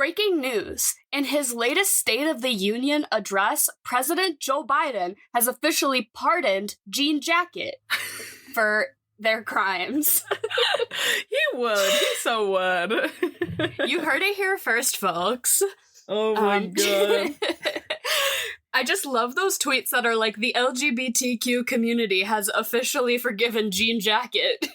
breaking news. In his latest State of the Union address, President Joe Biden has officially pardoned Jean Jacket for their crimes. He would. He so would. You heard it here first, folks. Oh my god. I just love those tweets that are like, the LGBTQ community has officially forgiven Jean Jacket.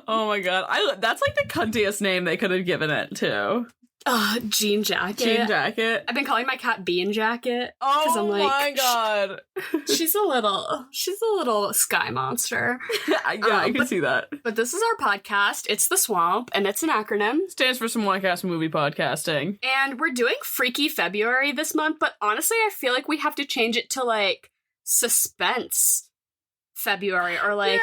Oh my god. That's like the cuntiest name they could have given it to. Jean Jacket. Jean Jacket. I've been calling my cat Bean Jacket. Oh I'm like, my god. She's a little sky monster. Yeah, I can see that. But this is our podcast. It's The Swamp, and it's an acronym. Stands for some white-ass movie podcasting. And we're doing Freaky February this month, but honestly, I feel like we have to change it to, like, Suspense February, or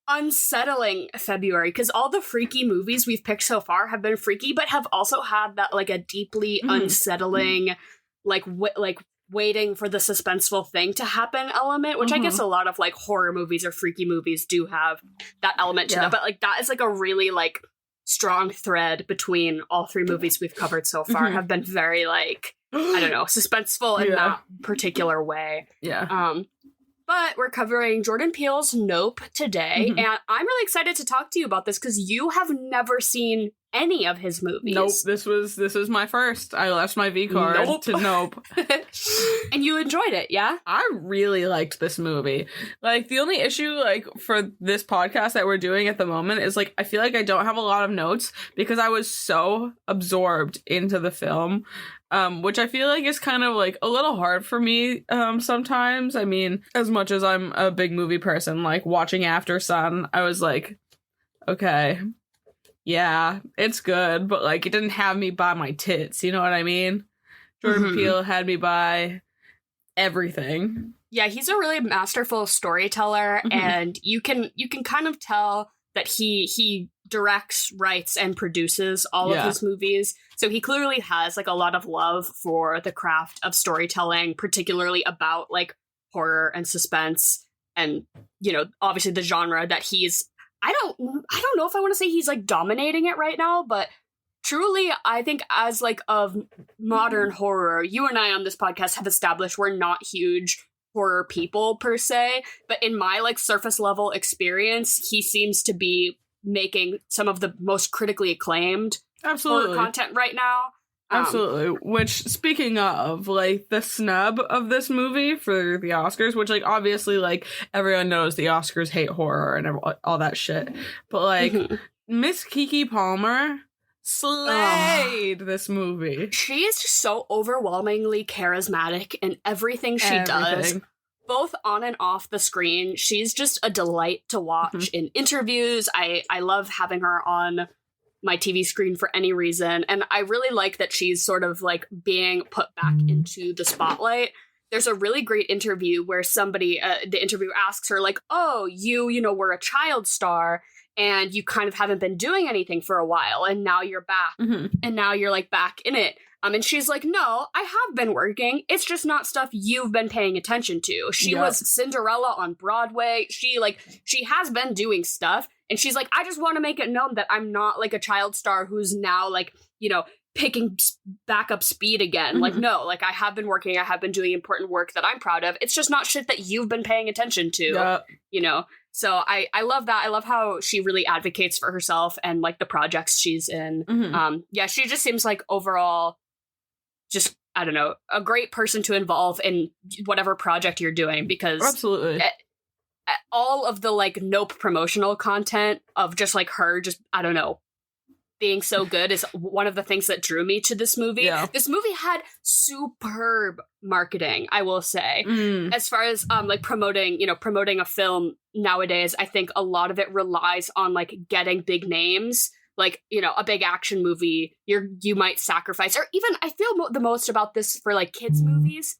unsettling February, because all the freaky movies we've picked so far have been freaky, but have also had that, like, a deeply unsettling, waiting for the suspenseful thing to happen element, which I guess a lot of, like, horror movies or freaky movies do have that element to them, but, like, that is, like, a really, like, strong thread between all three movies we've covered so far, have been very, like, I don't know, suspenseful in that particular way. Yeah. But we're covering Jordan Peele's Nope today, and I'm really excited to talk to you about this because you have never seen any of his movies. Nope, this was my first. I left my V card to Nope. And you enjoyed it, yeah? I really liked this movie. Like, the only issue, like, for this podcast that we're doing at the moment is, like, I feel like I don't have a lot of notes because I was so absorbed into the film. Which I feel like is kind of, like, a little hard for me sometimes. I mean, as much as I'm a big movie person, like, watching After Sun, I was like, okay, yeah, it's good, but, like, it didn't have me by my tits, you know what I mean? Jordan Peele had me by everything. Yeah, he's a really masterful storyteller, and you can kind of tell that he directs, writes, and produces all of his movies. So he clearly has, like, a lot of love for the craft of storytelling, particularly about, like, horror and suspense and, you know, obviously the genre that he's, I don't know if I want to say he's, like, dominating it right now, but truly, I think as, like, of modern horror, you and I on this podcast have established we're not huge horror people per se, but in my, like, surface level experience, he seems to be making some of the most critically acclaimed horror content right now. Absolutely. Which, speaking of, like, the snub of this movie for the Oscars, which, like, obviously, like, everyone knows the Oscars hate horror and all that shit, but, like, Miss Keke Palmer slayed this movie. She is just so overwhelmingly charismatic in everything she does. Both on and off the screen, she's just a delight to watch in interviews. I love having her on my TV screen for any reason, and I really like that she's sort of, like, being put back into the spotlight. There's a really great interview where somebody, the interviewer asks her, like, oh, you know, were a child star, and you kind of haven't been doing anything for a while, and now you're back, and now you're, like, back in it. And she's like, no, I have been working. It's just not stuff you've been paying attention to. She was Cinderella on Broadway. She has been doing stuff. And she's like, I just want to make it known that I'm not, like, a child star who's now, like, you know, picking back up speed again. Like, no, like, I have been working. I have been doing important work that I'm proud of. It's just not shit that you've been paying attention to, you know? So I love that. I love how she really advocates for herself and, like, the projects she's in. She just seems like overall just, I don't know, a great person to involve in whatever project you're doing, because absolutely all of the, like, Nope promotional content of just, like, her just, I don't know, being so good is one of the things that drew me to this movie. This movie had superb marketing, I will say. As far as like promoting a film nowadays, I think a lot of it relies on, like, getting big names. Like, you know, a big action movie, you might sacrifice, or even I feel the most about this for, like, kids movies.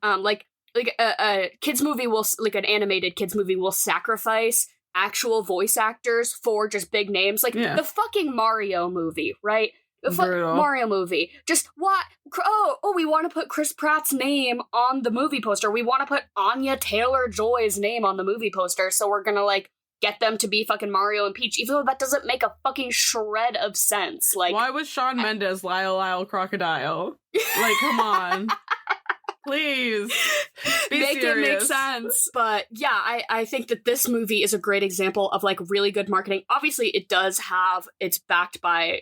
Like a kids movie will, like, an animated kids movie will sacrifice actual voice actors for just big names, like the fucking Mario movie, right? Mario movie. Just what? Oh, we want to put Chris Pratt's name on the movie poster. We want to put Anya Taylor-Joy's name on the movie poster. So we're gonna, like, get them to be fucking Mario and Peach, even though that doesn't make a fucking shred of sense. Like, why was Shawn Mendes Lyle Crocodile? Like, come on. Please. Make it make sense. But yeah, I think that this movie is a great example of like really good marketing. Obviously, it's backed by,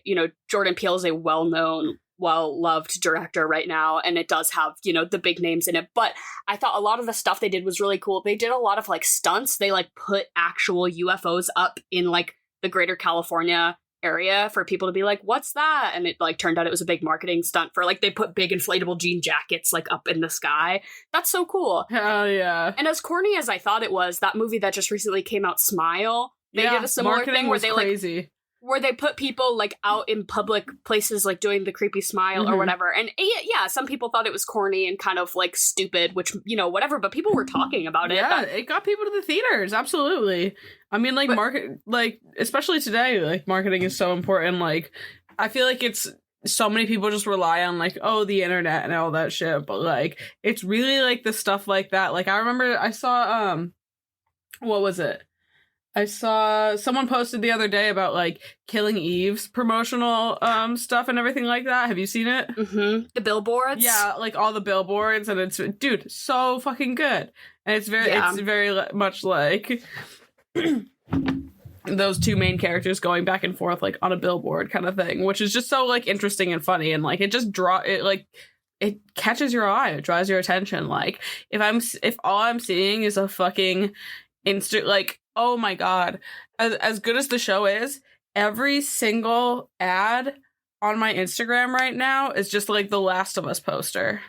Jordan Peele is a well-known, well-loved director right now, and it does have, the big names in it. But I thought a lot of the stuff they did was really cool. They did a lot of like stunts. They like put actual UFOs up in like the greater California area for people to be like, what's that? And it like turned out it was a big marketing stunt for like, they put big inflatable jean jackets like up in the sky. That's so cool. Hell yeah. And as corny as I thought it was, that movie that just recently came out, Smile, they did a similar thing where they crazy. Like where they put people like out in public places like doing the creepy smile or whatever. And yeah, some people thought it was corny and kind of like stupid, which, whatever, but people were talking about it. Yeah, it got people to the theaters, absolutely. I mean, like, especially today, like, marketing is so important. Like, I feel like so many people just rely on, like, the internet and all that shit, but, like, it's really, like, the stuff like that. Like, I remember I saw, what was it? I saw someone posted the other day about, like, Killing Eve's promotional stuff and everything like that. Have you seen it? Mm-hmm. The billboards? Yeah, like, all the billboards, and it's, dude, so fucking good. And it's very much like those two main characters going back and forth, like, on a billboard kind of thing, which is just so, like, interesting and funny, and, like, it just it catches your eye, it draws your attention. Like, if all I'm seeing is a fucking like, oh my god, as good as the show is, every single ad on my Instagram right now is just like the Last of Us poster.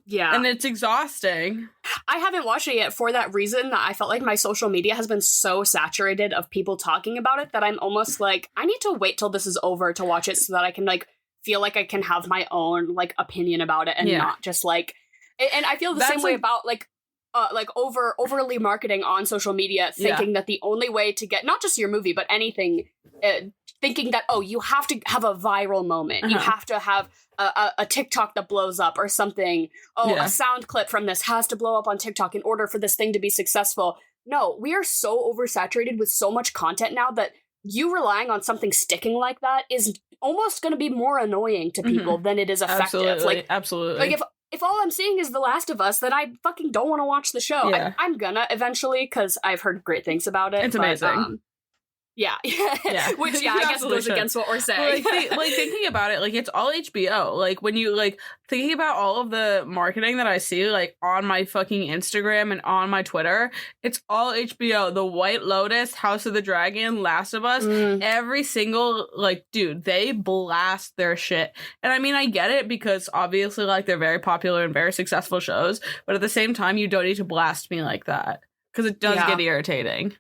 Yeah. And it's exhausting. I haven't watched it yet for that reason, that I felt like my social media has been so saturated of people talking about it that I'm almost like, I need to wait till this is over to watch it so that I can like feel like I can have my own like opinion about it and not just like, and I feel the same way about like overly marketing on social media, thinking that the only way to get not just your movie but anything, thinking that you have to have a viral moment, you have to have a TikTok that blows up or something. A sound clip from this has to blow up on TikTok in order for this thing to be successful. No, we are so oversaturated with so much content now that you relying on something sticking like that is almost going to be more annoying to people than it is effective. Absolutely. Like if all I'm seeing is The Last of Us, then I fucking don't want to watch the show. Yeah. I'm gonna eventually, because I've heard great things about it. It's amazing. Yeah. Which, I guess goes against what we're saying. Like thinking about it, like, it's all HBO. Like, when you, like, thinking about all of the marketing that I see, like, on my fucking Instagram and on my Twitter, it's all HBO. The White Lotus, House of the Dragon, Last of Us, every single, like, dude, they blast their shit. And I mean, I get it, because obviously, like, they're very popular and very successful shows, but at the same time, you don't need to blast me like that, because it does get irritating.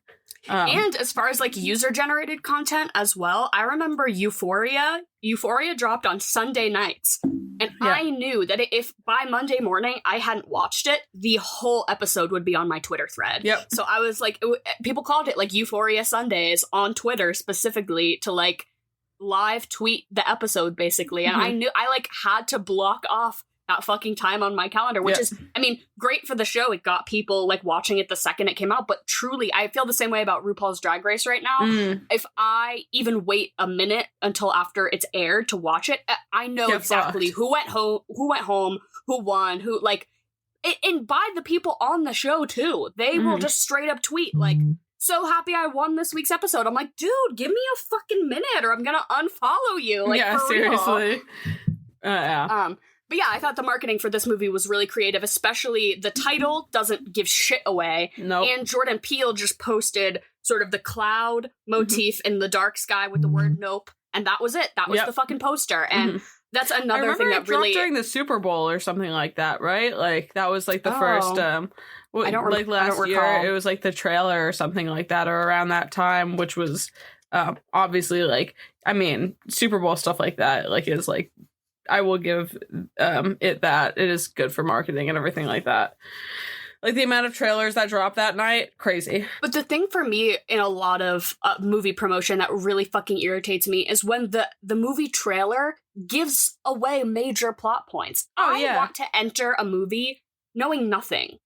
And as far as like user-generated content as well, I remember Euphoria dropped on Sunday nights, and I knew that if by Monday morning I hadn't watched it, the whole episode would be on my Twitter thread. Yep. So I was like, people called it like Euphoria Sundays on Twitter specifically to like live tweet the episode basically, and I knew I like had to block off that fucking time on my calendar, which is, I mean, great for the show. It got people like watching it the second it came out, but truly, I feel the same way about RuPaul's Drag Race right now. If I even wait a minute until after it's aired to watch it, I know exactly who went home, who won, who like, and by the people on the show too. They will just straight up tweet like, so happy I won this week's episode. I'm like, dude, give me a fucking minute or I'm gonna unfollow you. Like, for seriously. Real. But yeah, I thought the marketing for this movie was really creative, especially the title doesn't give shit away. Nope. And Jordan Peele just posted sort of the cloud motif in the dark sky with the word nope. And that was it. That was the fucking poster. And that's another thing that really... during the Super Bowl or something like that, right? Like, that was like the first... I don't like last recall. year, it was like the trailer or something like that, or around that time, which was obviously like... I mean, Super Bowl stuff like that, like, is like... I will give it that. It is good for marketing and everything like that. Like, the amount of trailers that dropped that night, crazy. But the thing for me in a lot of movie promotion that really fucking irritates me is when the movie trailer gives away major plot points. I want to enter a movie knowing nothing.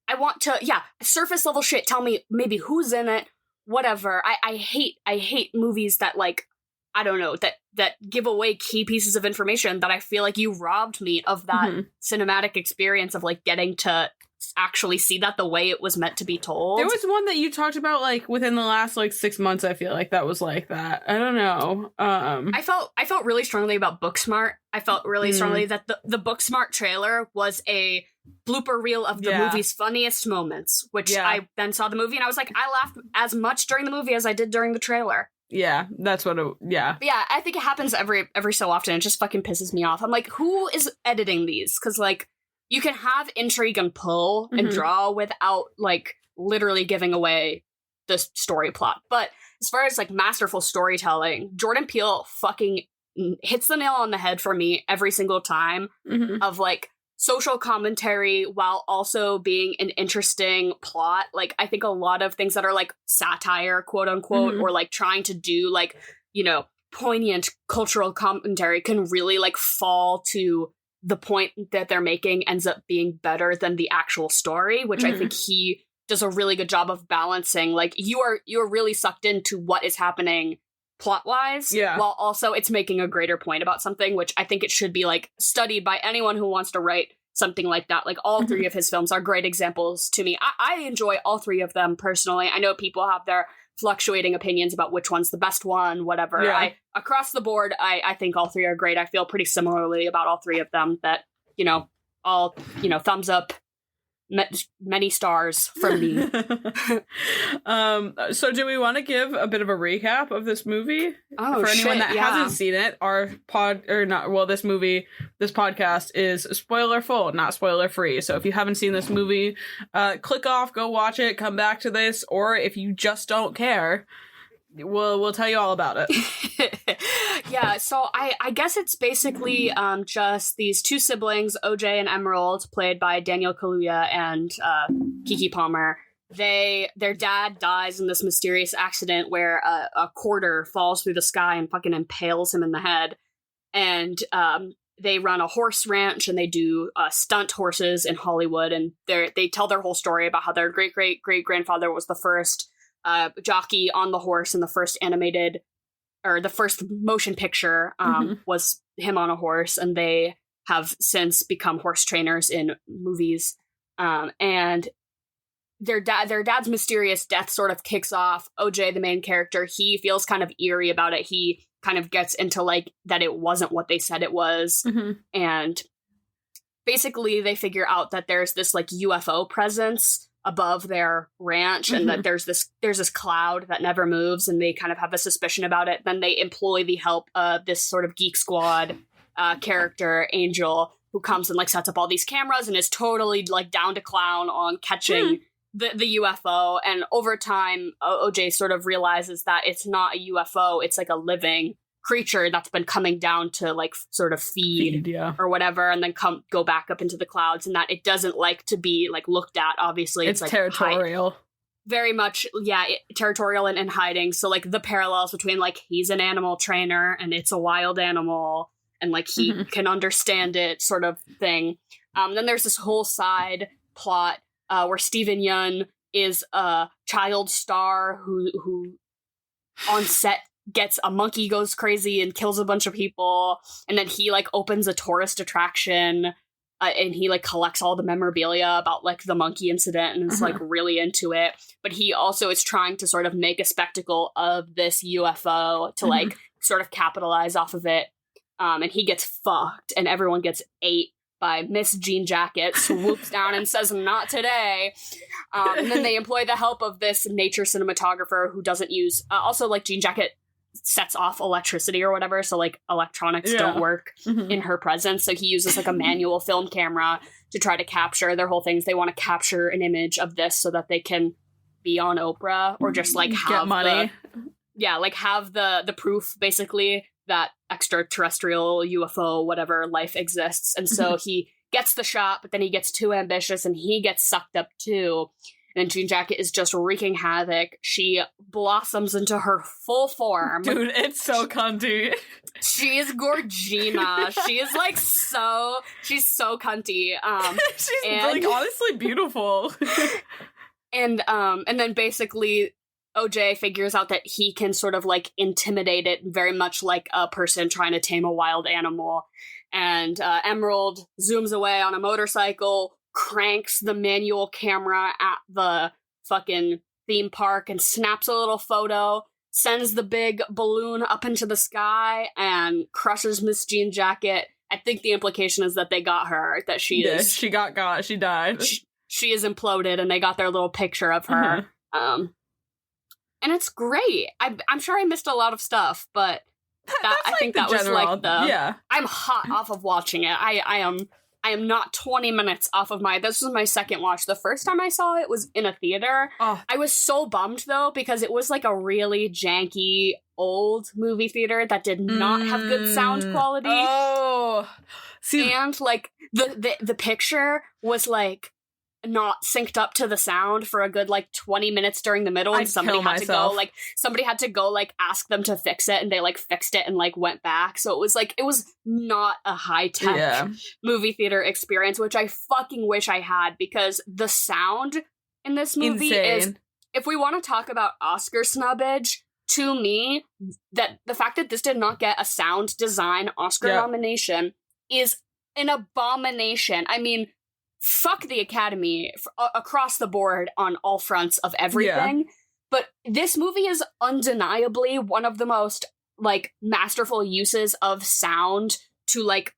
I want to, surface level shit. Tell me maybe who's in it, whatever. I hate movies that, like, I don't know, that give away key pieces of information that I feel like you robbed me of that cinematic experience of, like, getting to actually see that the way it was meant to be told. There was one that you talked about, like, within the last, like, 6 months, I feel like that was like that. I don't know. I felt really strongly about Booksmart. I felt really strongly that the Booksmart trailer was a blooper reel of the movie's funniest moments, which I then saw the movie and I was like, I laughed as much during the movie as I did during the trailer. Yeah, that's what But yeah, I think it happens every so often. It just fucking pisses me off. I'm like, who is editing these? Because, like, you can have intrigue and pull and draw without, like, literally giving away the story plot. But as far as, like, masterful storytelling, Jordan Peele fucking hits the nail on the head for me every single time of, like, social commentary while also being an interesting plot. Like, I think a lot of things that are, like, satire, quote unquote, or, like, trying to do, like, you know, poignant cultural commentary can really, like, fall to the point that they're making ends up being better than the actual story, which I think he does a really good job of balancing. Like, you're really sucked into what is happening plot-wise, while also it's making a greater point about something, which I think it should be, like, studied by anyone who wants to write something like that. Like, all three of his films are great examples to me. I enjoy all three of them personally. I know people have their fluctuating opinions about which one's the best one, whatever. Across the board, I think all three are great. I feel pretty similarly about all three of them, that, you know, all, you know, thumbs up, many stars from me. So do we want to give a bit of a recap of this movie? For anyone that hasn't seen it, this podcast is spoiler full, not spoiler free. So if you haven't seen this movie, click off, go watch it, come back to this, or if you just don't care, we'll tell you all about it. Yeah, so I guess it's basically just these two siblings, OJ and Emerald, played by Daniel Kaluuya and Keke Palmer. Their dad dies in this mysterious accident where a quarter falls through the sky and fucking impales him in the head. And they run a horse ranch and they do stunt horses in Hollywood. And they tell their whole story about how their great-great-great-grandfather was the first jockey on the horse in the first animated, or the first motion picture was him on a horse, and they have since become horse trainers in movies. And their dad's mysterious death sort of kicks off. OJ, the main character, he feels kind of eerie about it. He kind of gets into, like, that it wasn't what they said it was. And basically they figure out that there's this, like, UFO presence above their ranch, and that there's this cloud that never moves, and they kind of have a suspicion about it. Then they employ the help of this sort of Geek Squad character, Angel, who comes and, like, sets up all these cameras and is totally, like, down to clown on catching the UFO. And over time, OJ sort of realizes that it's not a UFO, it's like a living creature that's been coming down to, like, sort of feed or whatever, and then go back up into the clouds, and that it doesn't like to be, like, looked at. Obviously, it's like territorial. Very much, territorial and hiding. So, like, the parallels between, like, he's an animal trainer and it's a wild animal, and, like, he can understand it, sort of thing. Then there's this whole side plot where Steven Yeun is a child star who on set gets a monkey, goes crazy and kills a bunch of people, and then he, like, opens a tourist attraction and he, like, collects all the memorabilia about, like, the monkey incident and is like really into it. But he also is trying to sort of make a spectacle of this UFO to like sort of capitalize off of it. And he gets fucked, and everyone gets ate by Miss Jean Jacket, swoops down and says, "Not today." And then they employ the help of this nature cinematographer who doesn't use, also, like, Jean Jacket sets off electricity or whatever, so, like, electronics don't work in her presence, so he uses, like, a manual film camera to try to capture. Their whole thing is they want to capture an image of this so that they can be on Oprah, or just, like, have get money. have the proof, basically, that extraterrestrial UFO whatever life exists. And so he gets the shot, but then he gets too ambitious and he gets sucked up too. And Jean Jacket is just wreaking havoc. She blossoms into her full form. Dude, it's so cunty. She is Gorgina. She is, like, she's so cunty. She's, like, honestly beautiful. And then basically OJ figures out that he can sort of like intimidate it very much like a person trying to tame a wild animal. And Emerald zooms away on a motorcycle, cranks the manual camera at the fucking theme park and snaps a little photo, sends the big balloon up into the sky, and crushes Miss Jean Jacket. I think the implication is that they got her, that she is... she got, she died. She is imploded, and they got their little picture of her. And it's great. I'm sure I missed a lot of stuff, but I think that was like the... Yeah. I'm hot off of watching it. I am not 20 minutes off of this was my second watch. The first time I saw it was in a theater. Oh. I was so bummed, though, because it was like a really janky old movie theater that did not have good sound quality. Oh. See, and like the picture was like not synced up to the sound for a good like 20 minutes during the middle, and somebody had to go like ask them to fix it, and they like fixed it and like went back. So it was not a high-tech movie theater experience, which I fucking wish I had, because the sound in this movie is, if we want to talk about Oscar snubbage, to me, that the fact that this did not get a sound design Oscar nomination is an abomination. I mean, fuck the Academy across the board on all fronts of everything. Yeah. But this movie is undeniably one of the most, like, masterful uses of sound to, like,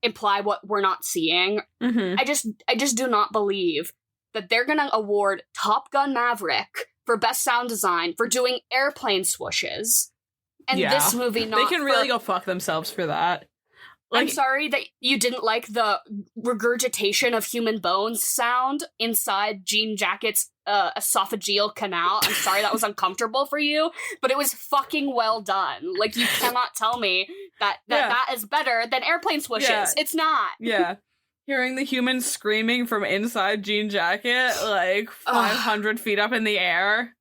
imply what we're not seeing. I just do not believe that they're gonna award Top Gun Maverick for best sound design for doing airplane swooshes. And this movie not They can really go fuck themselves for that. Like, I'm sorry that you didn't like the regurgitation of human bones sound inside Jean Jacket's esophageal canal. I'm sorry that was uncomfortable for you, but it was fucking well done. Like, you cannot tell me that is better than airplane swooshes. Yeah. It's not. Yeah. Hearing the humans screaming from inside Jean Jacket, like, 500 feet up in the air.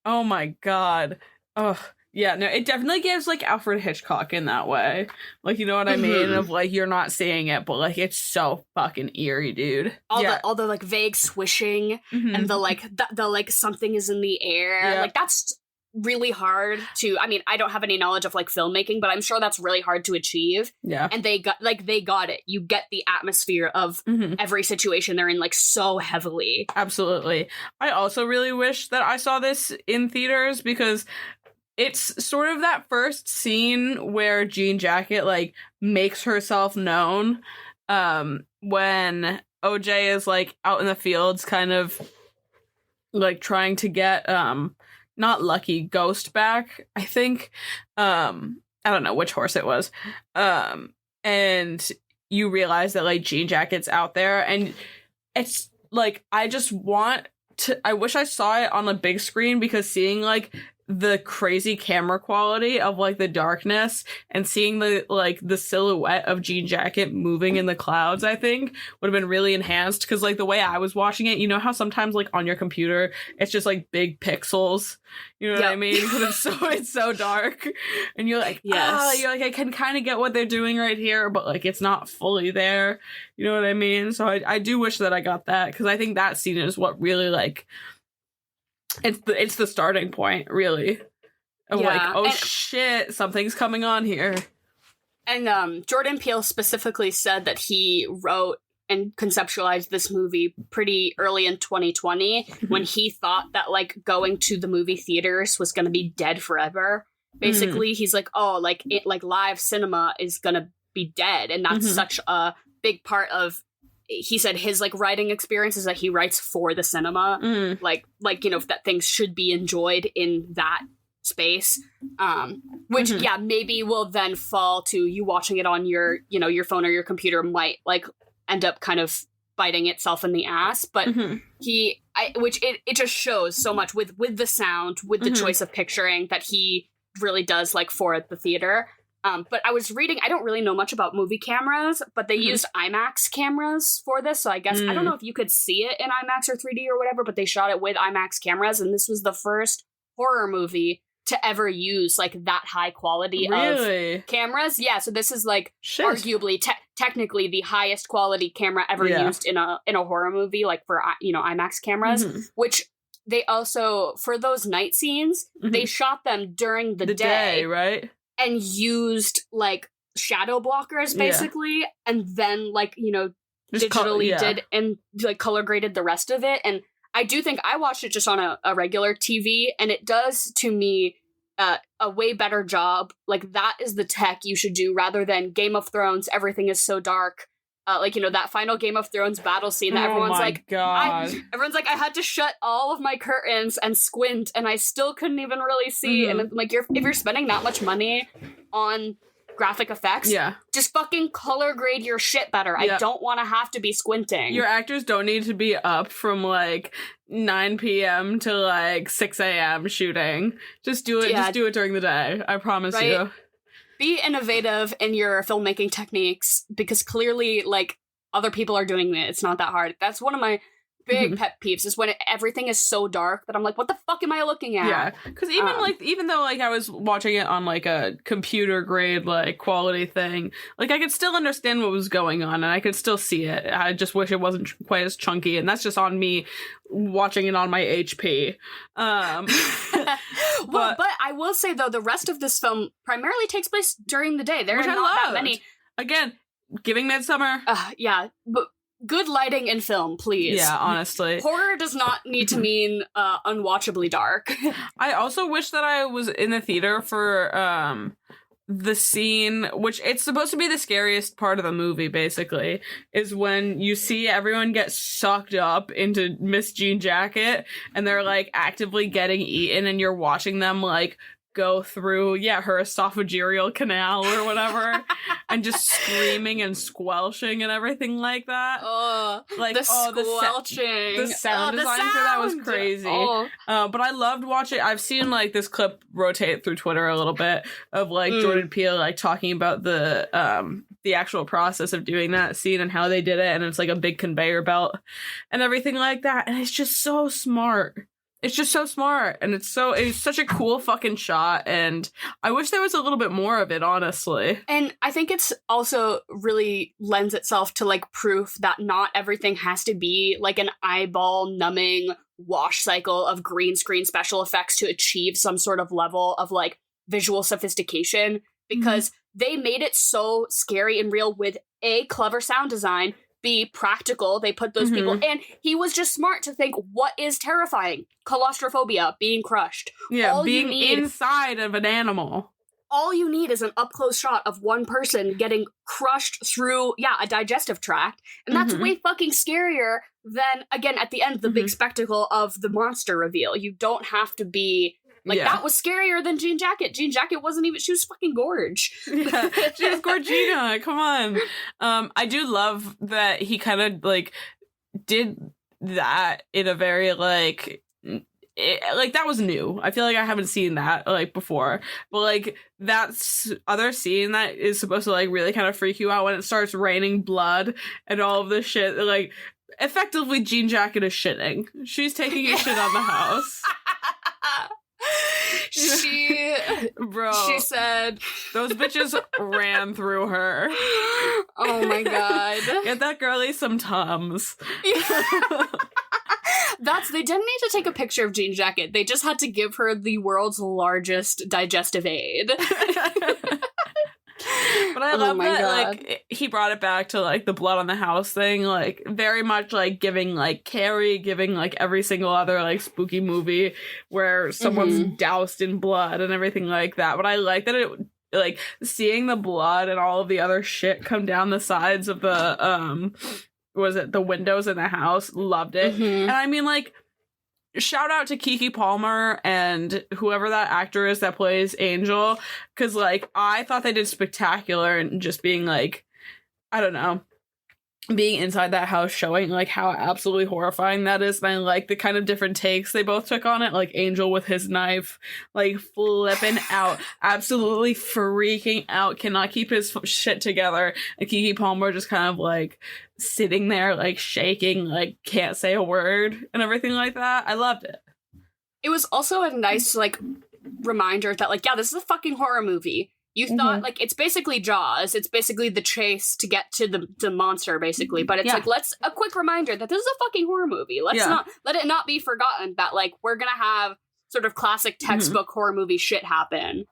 Oh my god. Ugh. Yeah, no, it definitely gives, like, Alfred Hitchcock in that way. Like, you know what I mean? Of, like, you're not seeing it, but, like, it's so fucking eerie, dude. All the like, vague swishing, and the, like, something is in the air. Yeah. Like, that's really hard to... I mean, I don't have any knowledge of, like, filmmaking, but I'm sure that's really hard to achieve. Yeah. And they got it. You get the atmosphere of every situation they're in, like, so heavily. Absolutely. I also really wish that I saw this in theaters, because... it's sort of that first scene where Jean Jacket, like, makes herself known, when OJ is, like, out in the fields kind of, like, trying to get, not Lucky, Ghost back, I think. I don't know which horse it was. And you realize that, like, Jean Jacket's out there, and it's, like, I wish I saw it on a big screen, because seeing, like, the crazy camera quality of, like, the darkness and seeing the silhouette of Jean Jacket moving in the clouds, I think would have been really enhanced, because, like, the way I was watching it, you know how sometimes, like, on your computer it's just, like, big pixels, you know what I mean, because it's so dark, and you're like, you're like, I can kind of get what they're doing right here, but, like, it's not fully there, you know what I mean? So I do wish that I got that, because I think that scene is what really, like, it's the starting point, really, of like, shit, something's coming on here. And Jordan Peele specifically said that he wrote and conceptualized this movie pretty early in 2020, when he thought that, like, going to the movie theaters was going to be dead forever. Basically, he's like, live cinema is going to be dead, and that's such a big part of... He said his, like, writing experience is that he writes for the cinema, like, you know, that things should be enjoyed in that space, which, maybe will then fall to you watching it on your, you know, your phone or your computer might, like, end up kind of biting itself in the ass, but it just shows so much with the sound, with the choice of picturing that he really does, like, for the theater. But I was reading, I don't really know much about movie cameras, but they used IMAX cameras for this. So I guess, I don't know if you could see it in IMAX or 3D or whatever, but they shot it with IMAX cameras. And this was the first horror movie to ever use, like, that high quality of cameras. Yeah, so this is, like, arguably, technically the highest quality camera ever used in a horror movie, like, for, you know, IMAX cameras, which they also, for those night scenes, they shot them during the day, right? And used, like, shadow blockers, basically, and then, like, you know, just digitally did and, like, color graded the rest of it. And I do think I watched it just on a regular TV, and it does, to me, a way better job. Like, that is the tech you should do rather than Game of Thrones, everything is so dark. Like, you know, that final Game of Thrones battle scene that everyone's like, everyone's like, I had to shut all of my curtains and squint, and I still couldn't even really see. And like, if you're spending that much money on graphic effects, just fucking color grade your shit better. I don't want to have to be squinting. Your actors don't need to be up from like 9 p.m. to like 6 a.m. shooting. Just do it. Just do it during the day. I promise you. Be innovative in your filmmaking techniques, because clearly, like, other people are doing it. It's not that hard. That's one of my big pet peeves, is when everything is so dark that I'm like, what the fuck am I looking at? Yeah, because even though like I was watching it on like a computer grade like quality thing, like I could still understand what was going on and I could still see it. I just wish it wasn't quite as chunky, and that's just on me watching it on my HP. But I will say though, the rest of this film primarily takes place during the day. There are not that many. Again, giving Midsummer. But good lighting in film, please. Yeah, honestly. Horror does not need to mean unwatchably dark. I also wish that I was in the theater for the scene, which it's supposed to be the scariest part of the movie, basically, is when you see everyone get sucked up into Miss Jean Jacket and they're like actively getting eaten, and you're watching them like go through her esophageal canal or whatever and just screaming and squelching and everything like that. Like the squelching, the sound design for that was crazy. But I loved watching. I've seen like this clip rotate through Twitter a little bit of like Jordan Peele like talking about the actual process of doing that scene and how they did it, and it's like a big conveyor belt and everything like that, and it's just so smart. It's just so smart, and it's such a cool fucking shot, and I wish there was a little bit more of it, honestly. And I think it's also really lends itself to, like, proof that not everything has to be, like, an eyeball-numbing wash cycle of green screen special effects to achieve some sort of level of, like, visual sophistication, because they made it so scary and real with A, clever sound design, B, practical. They put those people, and he was just smart to think, what is terrifying? Claustrophobia, being crushed. Being inside of an animal. All you need is an up-close shot of one person getting crushed through, a digestive tract, and that's way fucking scarier than, again, at the end, the big spectacle of the monster reveal. You don't have to be... Like, that was scarier than Jean Jacket. Jean Jacket wasn't even... She was fucking gorge. Yeah, she was Gorgina. Come on. I do love that he kind of, like, did that in a very, like... that was new. I feel like I haven't seen that, like, before. But, like, that's other scene that is supposed to, like, really kind of freak you out when it starts raining blood and all of this shit. Like, effectively, Jean Jacket is shitting. She's taking a shit on the house. She said those bitches ran through her. Oh my god. Get that girlie some Tums. They didn't need to take a picture of Jean Jacket. They just had to give her the world's largest digestive aid. But I love that, like, he brought it back to, like, the blood on the house thing, like, very much, like, giving, like, Carrie, giving, like, every single other, like, spooky movie where someone's doused in blood and everything like that. But I like that it, like, seeing the blood and all of the other shit come down the sides of the, the windows in the house, loved it. And I mean, like, shout out to Keke Palmer and whoever that actor is that plays Angel, because, like, I thought they did spectacular and just being, like, I don't know, being inside that house, showing, like, how absolutely horrifying that is. And I like the kind of different takes they both took on it, like Angel with his knife, like, flipping out, absolutely freaking out, cannot keep his shit together, and Keke Palmer just kind of, like, sitting there, like, shaking, like, can't say a word and everything like that. I loved it. It was also a nice, like, reminder that, like, this is a fucking horror movie. You thought, like, it's basically Jaws. It's basically the chase to get to the monster, basically. But it's like, a quick reminder that this is a fucking horror movie. Let it not be forgotten that, like, we're gonna have sort of classic textbook horror movie shit happen.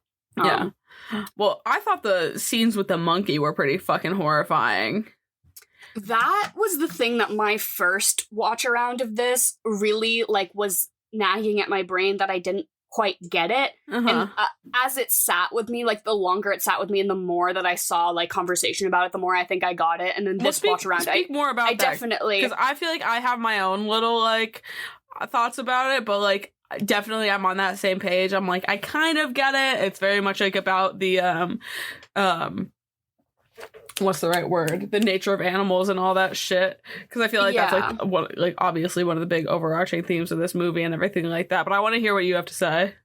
Well, I thought the scenes with the monkey were pretty fucking horrifying. That was the thing that my first watch around of this really, like, was nagging at my brain that I didn't quite get it. And as it sat with me, like, the longer it sat with me and the more that I saw, like, conversation about it, the more I think I got it. And then watch around, speak more about that, definitely, because I feel like I have my own little, like, thoughts about it, but, like, definitely I'm on that same page. I'm like, I kind of get it. It's very much, like, about the what's the right word? The nature of animals and all that shit. Because I feel like that's, like, what, like, obviously one of the big overarching themes of this movie and everything like that. But I want to hear what you have to say.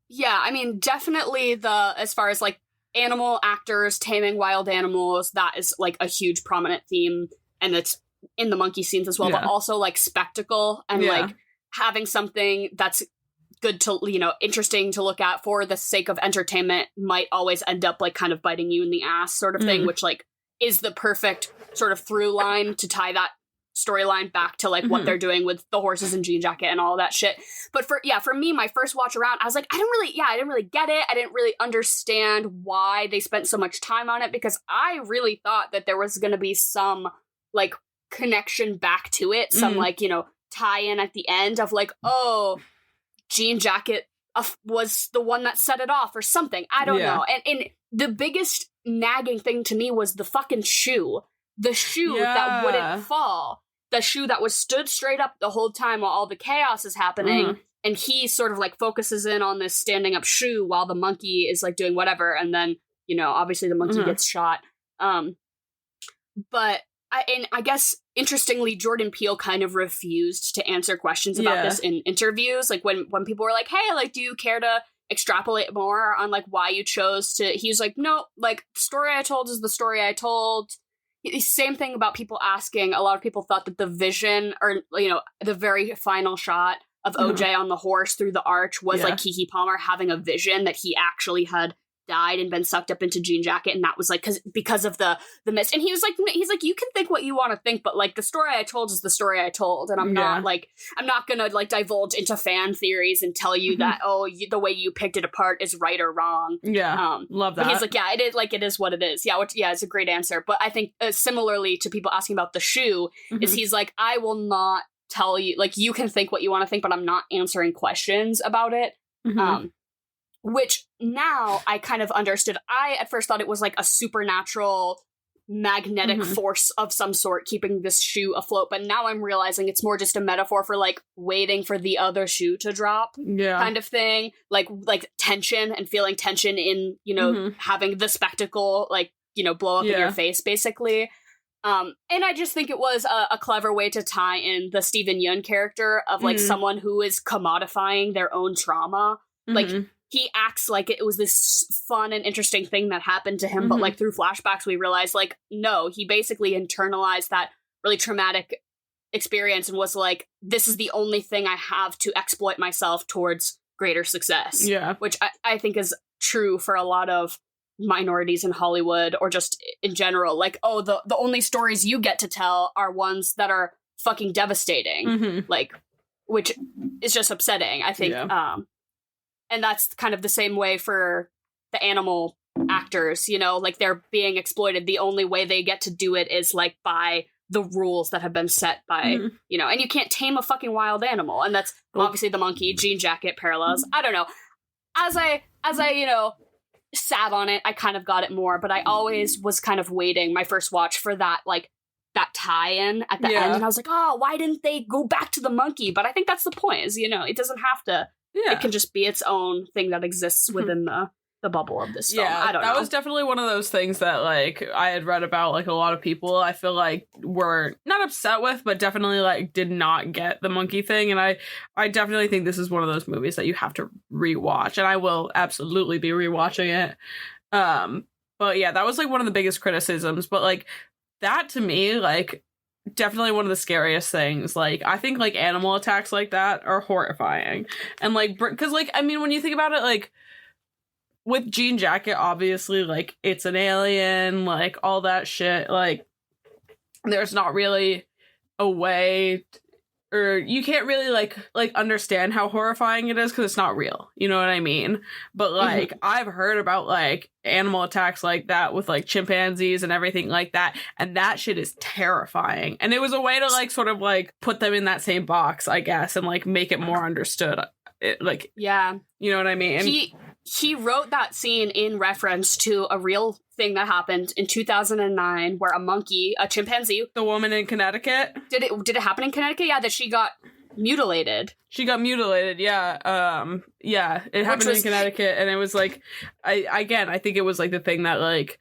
Yeah, I mean, definitely as far as, like, animal actors taming wild animals, that is, like, a huge prominent theme. And it's in the monkey scenes as well. But also, like, spectacle and, like, having something that's good to, you know, interesting to look at for the sake of entertainment might always end up, like, kind of biting you in the ass sort of thing, which, like, is the perfect sort of through line to tie that storyline back to, like, what they're doing with the horses and Jean Jacket and all that shit. But for me, my first watch around, I was like, I didn't really get it. I didn't really understand why they spent so much time on it, because I really thought that there was going to be some, like, connection back to it, some, like, you know, tie-in at the end of, like, oh, Jean Jacket was the one that set it off or something. I don't know. And the biggest nagging thing to me was the fucking shoe. The shoe that wouldn't fall. The shoe that was stood straight up the whole time while all the chaos is happening. And he sort of, like, focuses in on this standing up shoe while the monkey is, like, doing whatever. And then, you know, obviously the monkey gets shot. But I guess, interestingly, Jordan Peele kind of refused to answer questions about this in interviews. Like, when people were like, hey, like, do you care to extrapolate more on, like, why you chose to... He's like, no, like, the story I told is the story I told. Same thing about people asking. A lot of people thought that the vision, or, you know, the very final shot of OJ on the horse through the arch was, like, Keke Palmer having a vision that he actually had died and been sucked up into Jean Jacket, and that was, like, because of the mist. And he's like, you can think what you want to think, but, like, the story I told is the story I told, and I'm not gonna, like, divulge into fan theories and tell you that, oh, the way you picked it apart is right or wrong. Love that. But he's like, it is, like, it is what it is. It's a great answer. But I think similarly to people asking about the shoe, is he's like, I will not tell you, like, you can think what you want to think, but I'm not answering questions about it. Which now I kind of understood. I at first thought it was, like, a supernatural magnetic force of some sort keeping this shoe afloat, but now I'm realizing it's more just a metaphor for, like, waiting for the other shoe to drop kind of thing. Like tension and feeling tension in, you know, having the spectacle, like, you know, blow up in your face, basically. And I just think it was a clever way to tie in the Steven Yeun character of, like, someone who is commodifying their own trauma. Like, he acts like it was this fun and interesting thing that happened to him, but, like, through flashbacks, we realized, like, no, he basically internalized that really traumatic experience and was like, this is the only thing I have to exploit myself towards greater success. Which I think is true for a lot of minorities in Hollywood, or just in general. Like, oh, the only stories you get to tell are ones that are fucking devastating. Like, which is just upsetting, I think. And that's kind of the same way for the animal actors, you know, like, they're being exploited. The only way they get to do it is, like, by the rules that have been set by, you know, and you can't tame a fucking wild animal. And that's obviously the monkey, Jean Jacket parallels. I don't know. As I, you know, sat on it, I kind of got it more, but I always was kind of waiting my first watch for that, like, that tie-in at the end. And I was like, oh, why didn't they go back to the monkey? But I think that's the point, is, you know, it doesn't have to. It can just be its own thing that exists within the bubble of this film. I don't know. That was definitely one of those things that, like, I had read about, like, a lot of people, I feel like, were not upset with, but definitely, like, did not get the monkey thing. And I definitely think this is one of those movies that you have to rewatch, and I will absolutely be rewatching it. But yeah, that was, like, one of the biggest criticisms. But, like, that to me, like, definitely one of the scariest things. Like, I think, like, animal attacks like that are horrifying. And, like, because, like, I mean, when you think about it, like, with Jean Jacket, obviously, like, it's an alien, like, all that shit, like, there's not really a way, or you can't really, like understand how horrifying it is because it's not real, you know what I mean? But, like, I've heard about, like, animal attacks like that with, like, chimpanzees and everything like that, and that shit is terrifying. And it was a way to, like, sort of, like, put them in that same box, I guess, and, like, make it more understood. Like, yeah, you know what I mean? He wrote that scene in reference to a real thing that happened in 2009 where a chimpanzee, the woman in Connecticut, did it happen in Connecticut? Yeah, that she got mutilated. She got mutilated, yeah. It happened in Connecticut, and it was like, I think it was like the thing that, like,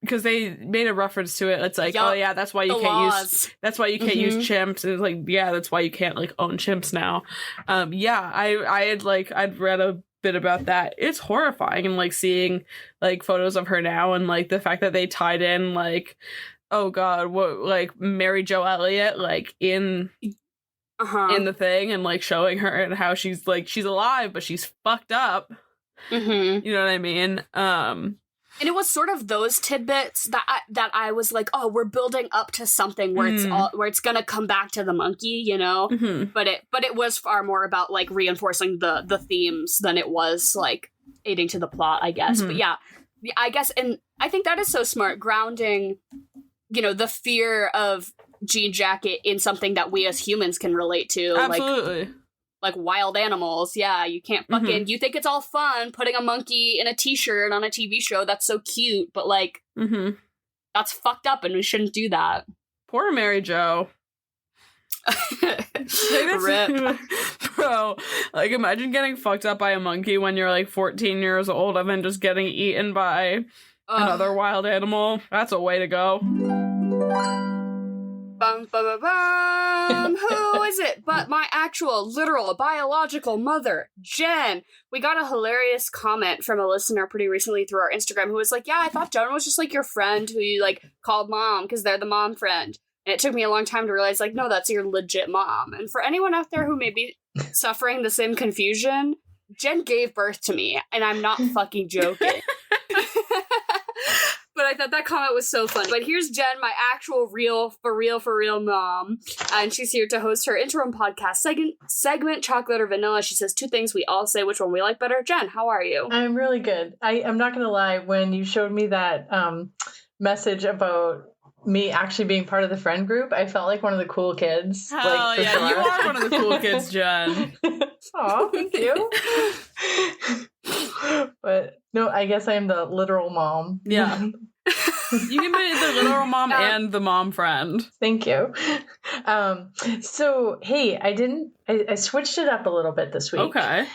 because they made a reference to it. It's like, oh yeah, that's why you can't use chimps. And it's like, yeah, that's why you can't, like, own chimps now. I'd read a bit about that. It's horrifying, and, like, seeing, like, photos of her now, and, like, the fact that they tied in, like, oh god, what, like, Mary Jo Elliott, like, in the thing, and, like, showing her and how she's, like, she's alive but she's fucked up. You know what I mean? And it was sort of those tidbits that I was like, oh, we're building up to something where it's gonna come back to the monkey, you know. But it was far more about, like, reinforcing the themes than it was, like, aiding to the plot, I guess. But yeah, I guess, and I think that is so smart, grounding, you know, the fear of Jean Jacket in something that we as humans can relate to. Absolutely. Like wild animals. Yeah, you can't fucking, you think it's all fun putting a monkey in a t-shirt on a TV show. That's so cute, but, like, that's fucked up and we shouldn't do that. Poor Mary Jo. Rip. Bro, like, imagine getting fucked up by a monkey when you're, like, 14 years old and then just getting eaten by another wild animal. That's a way to go. Bum, bum, bum, bum. Who is it but my actual, literal, biological mother, Jen? We got a hilarious comment from a listener pretty recently through our Instagram who was like, yeah, I thought Jen was just, like, your friend who you, like, called mom because they're the mom friend. And it took me a long time to realize, like, no, that's your legit mom. And for anyone out there who may be suffering the same confusion, Jen gave birth to me, and I'm not fucking joking. But I thought that comment was so fun. But here's Jen, my actual for real mom. And she's here to host her interim podcast segment, Chocolate or Vanilla. She says 2 things we all say, which one we like better. Jen, how are you? I'm really good. I'm not going to lie. When you showed me that message about me actually being part of the friend group, I felt like one of the cool kids. Oh, yeah, sure. You are one of the cool kids, Jen. Aw, thank you. But no, I guess I am the literal mom. Yeah. You can be the literal mom and the mom friend. Thank you. So, hey, I switched it up a little bit this week. Okay.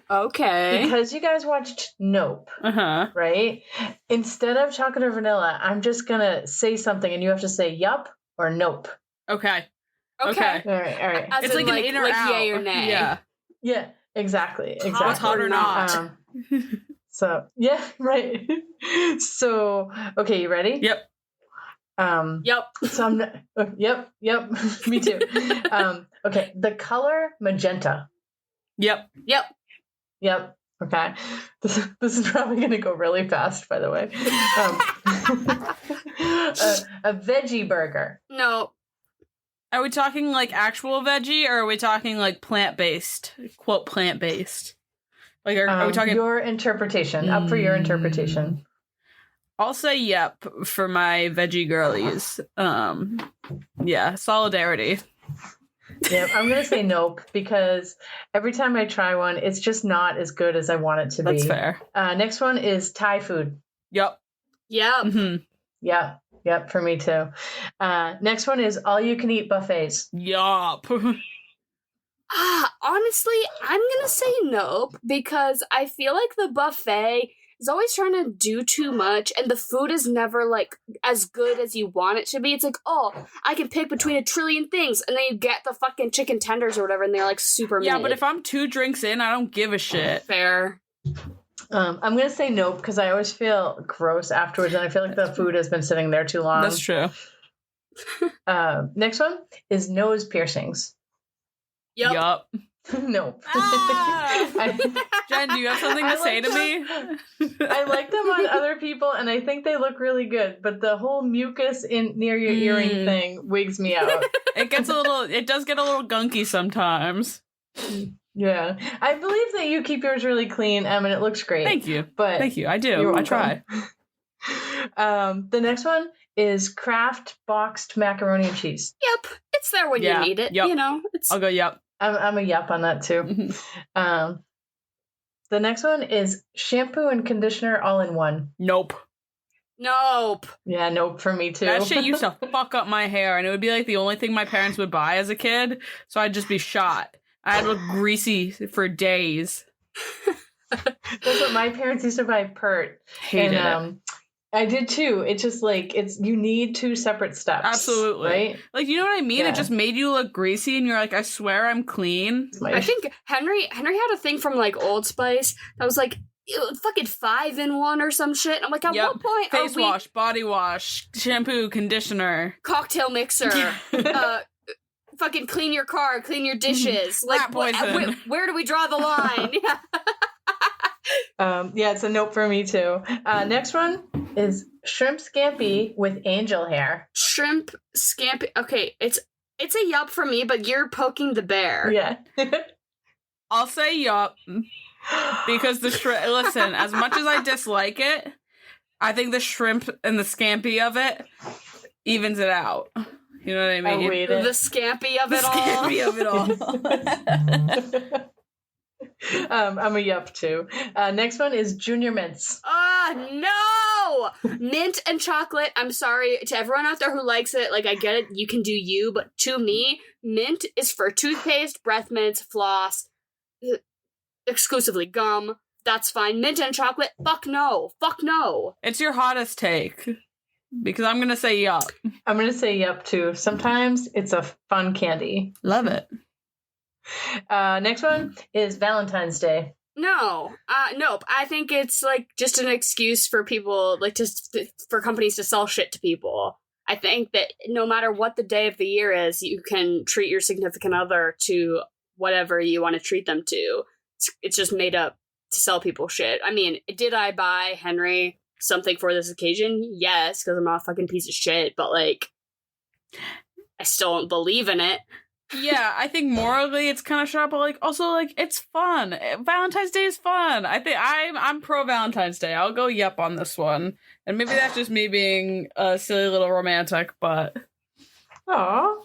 Because you guys watched Nope. Right? Instead of chocolate or vanilla, I'm just going to say something and you have to say yup or nope. Okay. All right. As it's like an in or out. Yay or nay. Yeah, exactly. Hot or not. So, yeah, right. So, okay, you ready? Yep. Yep. So yep. Me too. Okay, the color magenta. Yep. Okay. This is probably going to go really fast, by the way. A veggie burger. No. Are we talking, like, actual veggie, or are we talking, like, plant-based? Quote, plant-based. Like, are we talking... Your interpretation. Up for your interpretation. I'll say yep for my veggie girlies. Yeah, solidarity. Yep, I'm going to say nope, because every time I try one, it's just not as good as I want it to be. That's fair. Next one is Thai food. Yep. Yep, for me too. Next one is all-you-can-eat buffets. Yup. Honestly, I'm gonna say nope, because I feel like the buffet is always trying to do too much, and the food is never, like, as good as you want it to be. It's like, oh, I can pick between a trillion things, and then you get the fucking chicken tenders or whatever, and they're, like, super mid. Yeah, but if I'm 2 drinks in, I don't give a shit. Fair. I'm going to say nope, because I always feel gross afterwards, and I feel like the food has been sitting there too long. That's true. Next one is nose piercings. Yep. No. Jen, do you have something to say to me? I like them on other people, and I think they look really good, but the whole mucus near your earring thing wigs me out. It does get a little gunky sometimes. Yeah. I believe that you keep yours really clean, and it looks great. Thank you. But thank you. I do. I try. The next one is Kraft boxed macaroni and cheese. Yep. It's there when you need it. Yep. You know, I'll go yep. I'm a yep on that too. The next one is shampoo and conditioner all in one. Nope. Yeah, nope for me too. That shit used to fuck up my hair, and it would be like the only thing my parents would buy as a kid, so I'd just be shot. I'd look greasy for days. That's what my parents used to buy. Pert. Hated it. I did too. It's just like you need two separate steps. Absolutely. Right? Like, you know what I mean? Yeah. It just made you look greasy and you're like, I swear I'm clean. I think Henry had a thing from like Old Spice that was like fucking 5-in-1 or some shit. And I'm like, at what point face wash, body wash, shampoo, conditioner, cocktail mixer, fucking clean your car, clean your dishes. Like, where do we draw the line? It's a nope for me too. Next one is shrimp scampi with angel hair. Shrimp scampi. Okay, it's a yup for me, but you're poking the bear. Yeah. I'll say yup because the shrimp. Listen, as much as I dislike it, I think the shrimp and the scampi of it evens it out. You know what I mean? The scampi of it all. The scampi of it all. I'm a yup too. Next one is Junior Mints. No! Mint and chocolate. I'm sorry to everyone out there who likes it. Like, I get it. You can do you, but to me, mint is for toothpaste, breath mints, floss, exclusively gum. That's fine. Mint and chocolate. Fuck no. It's your hottest take. Because I'm going to say yup. I'm going to say yup too. Sometimes it's a fun candy. Love it. Next one is Valentine's Day. Nope. I think it's like just an excuse for people, like for companies to sell shit to people. I think that no matter what the day of the year is, you can treat your significant other to whatever you want to treat them to. It's just made up to sell people shit. I mean, did I buy Henry something for this occasion? Yes, because I'm not a fucking piece of shit, but like, I still don't believe in it. Yeah, I think morally it's kind of sharp, but like also like it's fun. Valentine's Day is fun. I think I'm pro Valentine's Day. I'll go yep on this one, and maybe that's just me being a silly little romantic. But I'm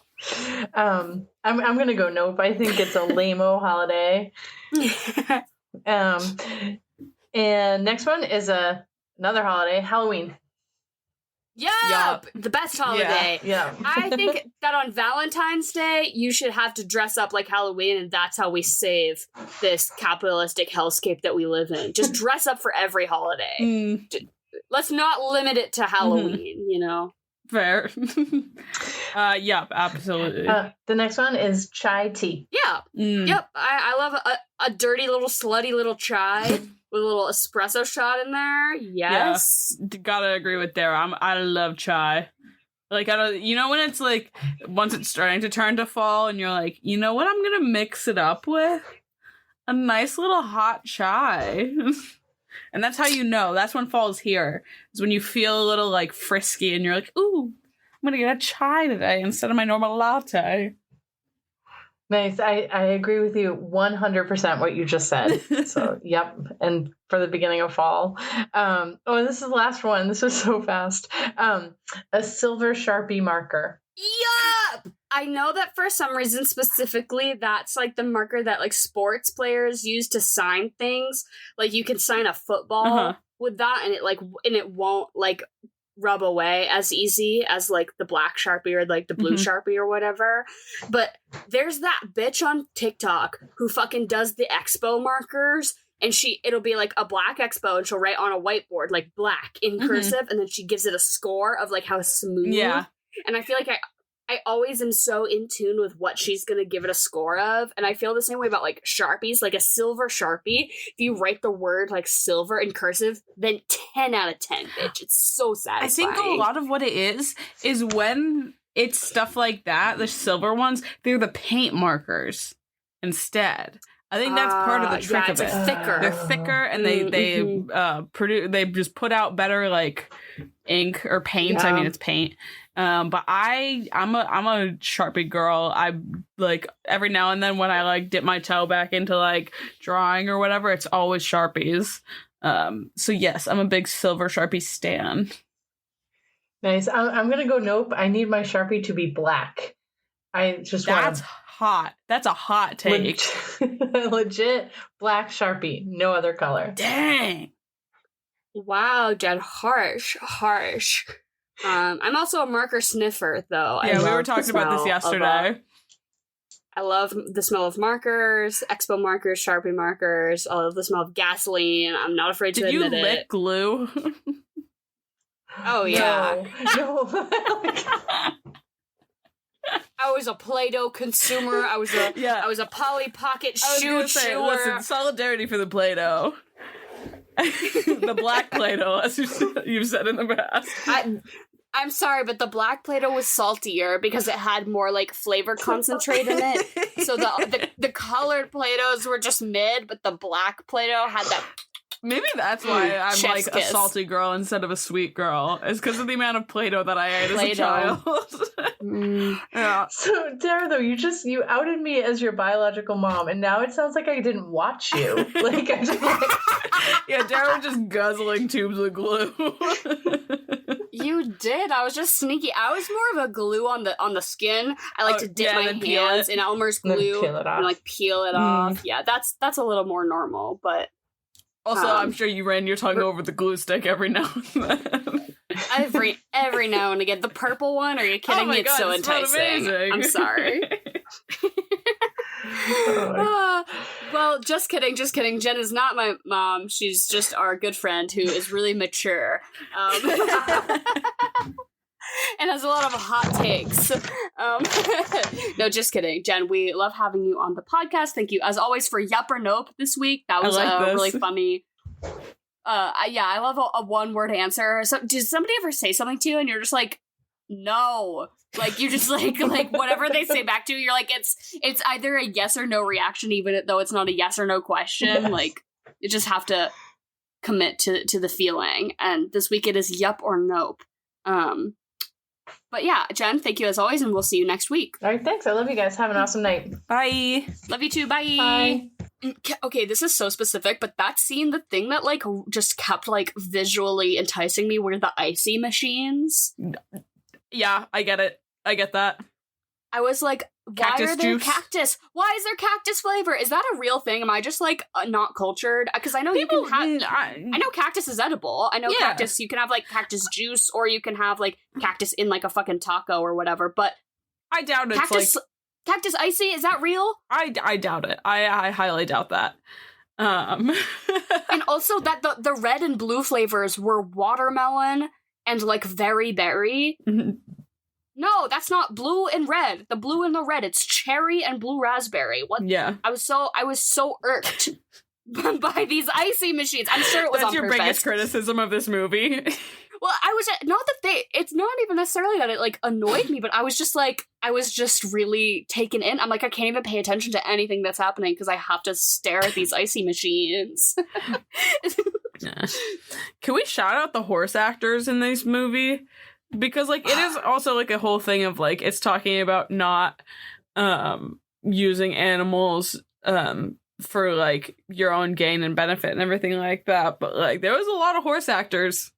gonna go nope. I think it's a lame-o holiday. And next one is another holiday, Halloween. Yep. The best holiday. Yeah. I think that on Valentine's Day, you should have to dress up like Halloween, and that's how we save this capitalistic hellscape that we live in. Just dress up for every holiday. Let's not limit it to Halloween, you know? Fair. Yep, absolutely. The next one is chai tea. Yeah. Yep. I love a dirty little slutty little chai. With a little espresso shot in there, yes. Yeah, gotta agree with Dara. I love chai. Like, you know when it's like, once it's starting to turn to fall and you're like, you know what I'm gonna mix it up with? A nice little hot chai. And that's how you know. That's when fall's here. Is when you feel a little like frisky and you're like, ooh, I'm gonna get a chai today instead of my normal latte. Nice. I agree with you 100% what you just said. So, yep. And for the beginning of fall. This is the last one. This was so fast. A silver Sharpie marker. Yup! I know that for some reason specifically, that's like the marker that like sports players use to sign things. Like you can sign a football with that and it won't like rub away as easy as like the black Sharpie or like the blue Sharpie or whatever. But there's that bitch on TikTok who fucking does the expo markers, and it'll be like a black expo and she'll write on a whiteboard like black in cursive, and then she gives it a score of like how smooth. Yeah. And I feel like I always am so in tune with what she's going to give it a score of. And I feel the same way about like Sharpies, like a silver Sharpie. If you write the word like silver in cursive, then 10 out of 10, bitch. It's so satisfying. I think a lot of what it is when it's stuff like that, the silver ones, they're the paint markers. instead. I think that's part of the trick of it. Thicker. They're thicker, and they just put out better like ink or paint. I mean, it's paint. But I'm a Sharpie girl. I like every now and then when I like dip my toe back into like drawing or whatever, it's always Sharpies. So yes, I'm a big silver Sharpie stan. Nice. I'm gonna go nope. I need my Sharpie to be black. That's hot. That's a hot take. Legit black Sharpie, no other color. Dang. Wow, Jen, harsh. I'm also a marker sniffer, though. Yeah, we were talking about this yesterday. I love the smell of markers, Expo markers, Sharpie markers. I love the smell of gasoline. I'm not afraid to admit it. Did you lick glue? Oh, yeah. No. I was a Play-Doh consumer. I was a Polly Pocket shoe chewer. Listen, solidarity for the Play-Doh. The black Play-Doh, as you've said in the past. I'm sorry, but the black Play-Doh was saltier because it had more like flavor concentrate in it. So the colored Play-Dohs were just mid, but the black Play-Doh had that. Maybe that's why I'm like kiss. A salty girl instead of a sweet girl. It's because of the amount of Play-Doh that I ate as a child. Yeah. So Dara, though, you outed me as your biological mom, and now it sounds like I didn't watch you. Like I just yeah, Dara was just guzzling tubes of glue. You did. I was just sneaky. I was more of a glue on the skin. I like to dip my hands in Elmer's glue and like peel it off. Yeah, that's a little more normal, but. Also, I'm sure you ran your tongue over the glue stick every now and then. every now and again. The purple one? Are you kidding me? It's so enticing. I'm sorry. Well, just kidding. Jen is not my mom. She's just our good friend who is really mature. And has a lot of hot takes. No, just kidding. Jen, we love having you on the podcast. Thank you, as always, for Yup or Nope this week. That was really funny. I love a one-word answer. So, does somebody ever say something to you and you're just like, no? Like, you just like whatever they say back to you, you're like, it's either a yes or no reaction, even though it's not a yes or no question. Yes. Like, you just have to commit to the feeling. And this week it is Yup or Nope. But yeah, Jen, thank you as always, and we'll see you next week. All right, thanks. I love you guys. Have an awesome night. Bye. Love you too. Bye. Bye. Okay, this is so specific, but that scene, the thing that like just kept like visually enticing me were the icy machines. Yeah, I get it. I get that. I was like, why are there cactus? Why is there cactus flavor? Is that a real thing? Am I just like not cultured? Because I know people, you can have. I know cactus is edible. I know cactus. You can have like cactus juice, or you can have like cactus in like a fucking taco or whatever. But I doubt it's like cactus icy. Is that real? I doubt it. I highly doubt that. And also that the red and blue flavors were watermelon and like very berry. No, that's not blue and red. The blue and the red. It's cherry and blue raspberry. What? Yeah. I was so irked by these icy machines. I'm sure it was That's on your purpose. biggest criticism of this movie. Well, I was not that it's not even necessarily that it like annoyed me, but I was just really taken in. I'm like, I can't even pay attention to anything that's happening because I have to stare at these icy machines. Can we shout out the horse actors in this movie? Because, like, it is also, like, a whole thing of, like, it's talking about not using animals for, like, your own gain and benefit and everything like that. But, like, there was a lot of horse actors.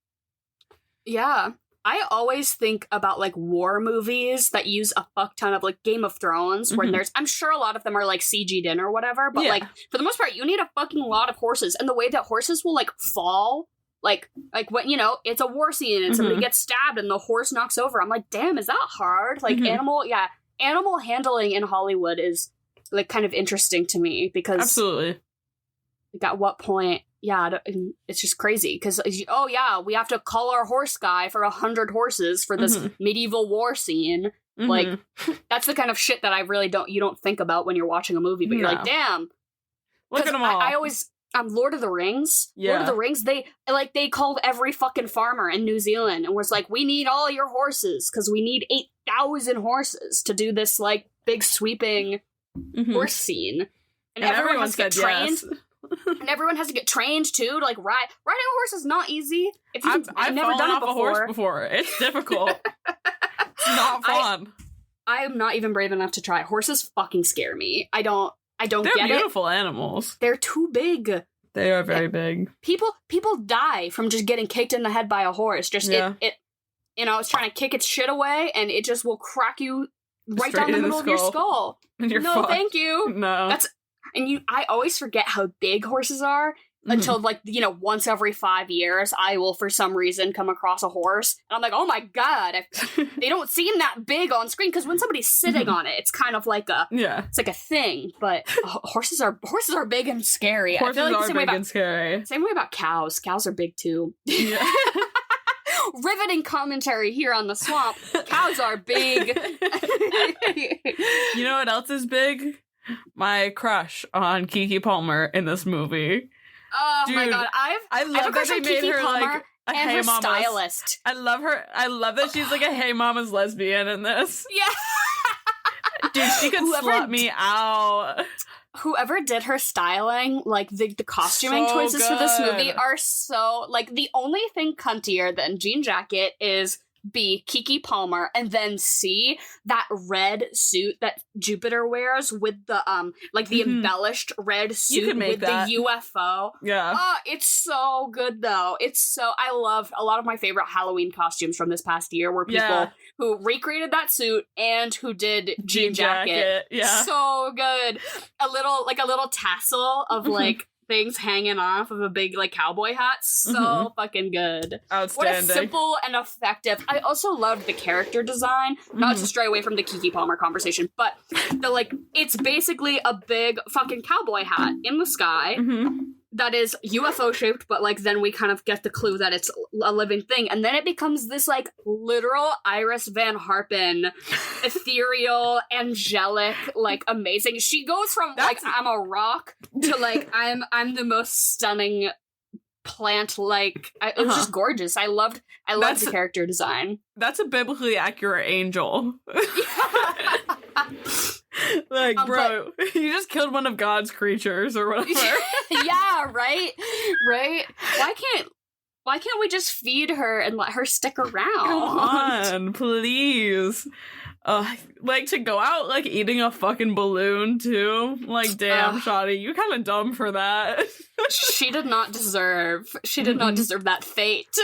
Yeah. I always think about, like, war movies that use a fuck ton of, like, Game of Thrones, where I'm sure a lot of them are, like, CG'd in or whatever. But, like, for the most part, you need a fucking lot of horses. And the way that horses will, like, fall... Like when, you know, it's a war scene and somebody gets stabbed and the horse knocks over. I'm like, damn, is that hard? Like animal handling in Hollywood is like kind of interesting to me because absolutely. Like at what point? Yeah, it's just crazy because we have to call our horse guy for 100 horses for this medieval war scene. Like that's the kind of shit that you don't think about when you're watching a movie, but you're like, damn. Look at them all. I always. Lord of the Rings. Yeah. Lord of the Rings, they called every fucking farmer in New Zealand and was like, we need all your horses because we need 8,000 horses to do this like big sweeping horse scene. And everyone everyone has to get trained. Yes. And everyone has to get trained too to like riding a horse is not easy. If you've I've never done it off a horse before. It's difficult. It's not fun. I am not even brave enough to try. Horses fucking scare me. I don't They're get it. They're beautiful animals. They're too big. They are very big. People die from just getting kicked in the head by a horse. Just it it's trying to kick its shit away, and it just will crack you right down the middle of your skull. And you're no, fucked. thank you. No. I always forget how big horses are until once every 5 years I will for some reason come across a horse and I'm like, oh my god, they don't seem that big on screen, because when somebody's sitting on it, it's kind of like it's like a thing. But horses are big and scary. Horses I feel like are big and scary. Same way about cows. Cows are big too. Yeah. Riveting commentary here on the swamp. Cows are big. You know what else is big? My crush on Keke Palmer in this movie. Oh Dude, my god, I love that they made her Palmer like a and Hey her Mama's stylist. I love her. I love that she's like a Hey Mama's lesbian in this. Yeah. Dude, she could slut me out. Whoever did her styling, like the costuming So choices for this movie good. are so like, the only thing cuntier than Jean Jacket is B, Keke Palmer, and then C, that red suit that Jupiter wears with the the embellished red suit with the UFO. Yeah. Oh, it's so good though. I love a lot of my favorite Halloween costumes from this past year were people who recreated that suit and who did Jean Jacket. Yeah. So good. A little tassel of like things hanging off of a big like cowboy hat. So fucking good. Outstanding. What a simple and effective. I also loved the character design. Not to stray away from the Keke Palmer conversation, but it's basically a big fucking cowboy hat in the sky that is UFO shaped, but like then we kind of get the clue that it's a living thing, and then it becomes this like literal Iris Van Harpen, ethereal, angelic, like amazing. She goes from like I'm a rock to like I'm the most stunning plant. Like it was just gorgeous. I loved the character design. That's a biblically accurate angel. Like, bro, you just killed one of God's creatures or whatever. Yeah, right? Why can't we just feed her and let her stick around? Come on, please. Like, to go out, like, eating a fucking balloon, too? Like, damn, Shadi, you kind of dumb for that. She did not deserve that fate.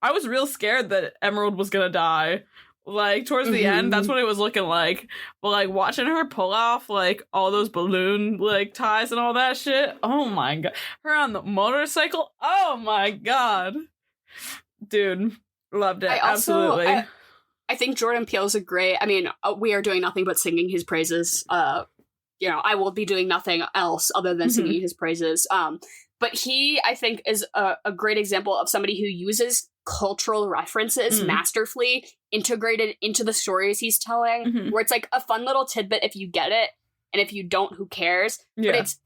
I was real scared that Emerald was gonna die. Like, towards the end, that's what it was looking like. But, like, watching her pull off, like, all those balloon, like, ties and all that shit. Oh, my God. Her on the motorcycle. Oh, my God. Dude, loved it. Absolutely. I think Jordan Peele is we are doing nothing but singing his praises. I will be doing nothing else other than singing his praises. But he, I think, is a great example of somebody who uses cultural references masterfully integrated into the stories he's telling, where it's like a fun little tidbit if you get it, and if you don't, who cares? Yeah. But it's,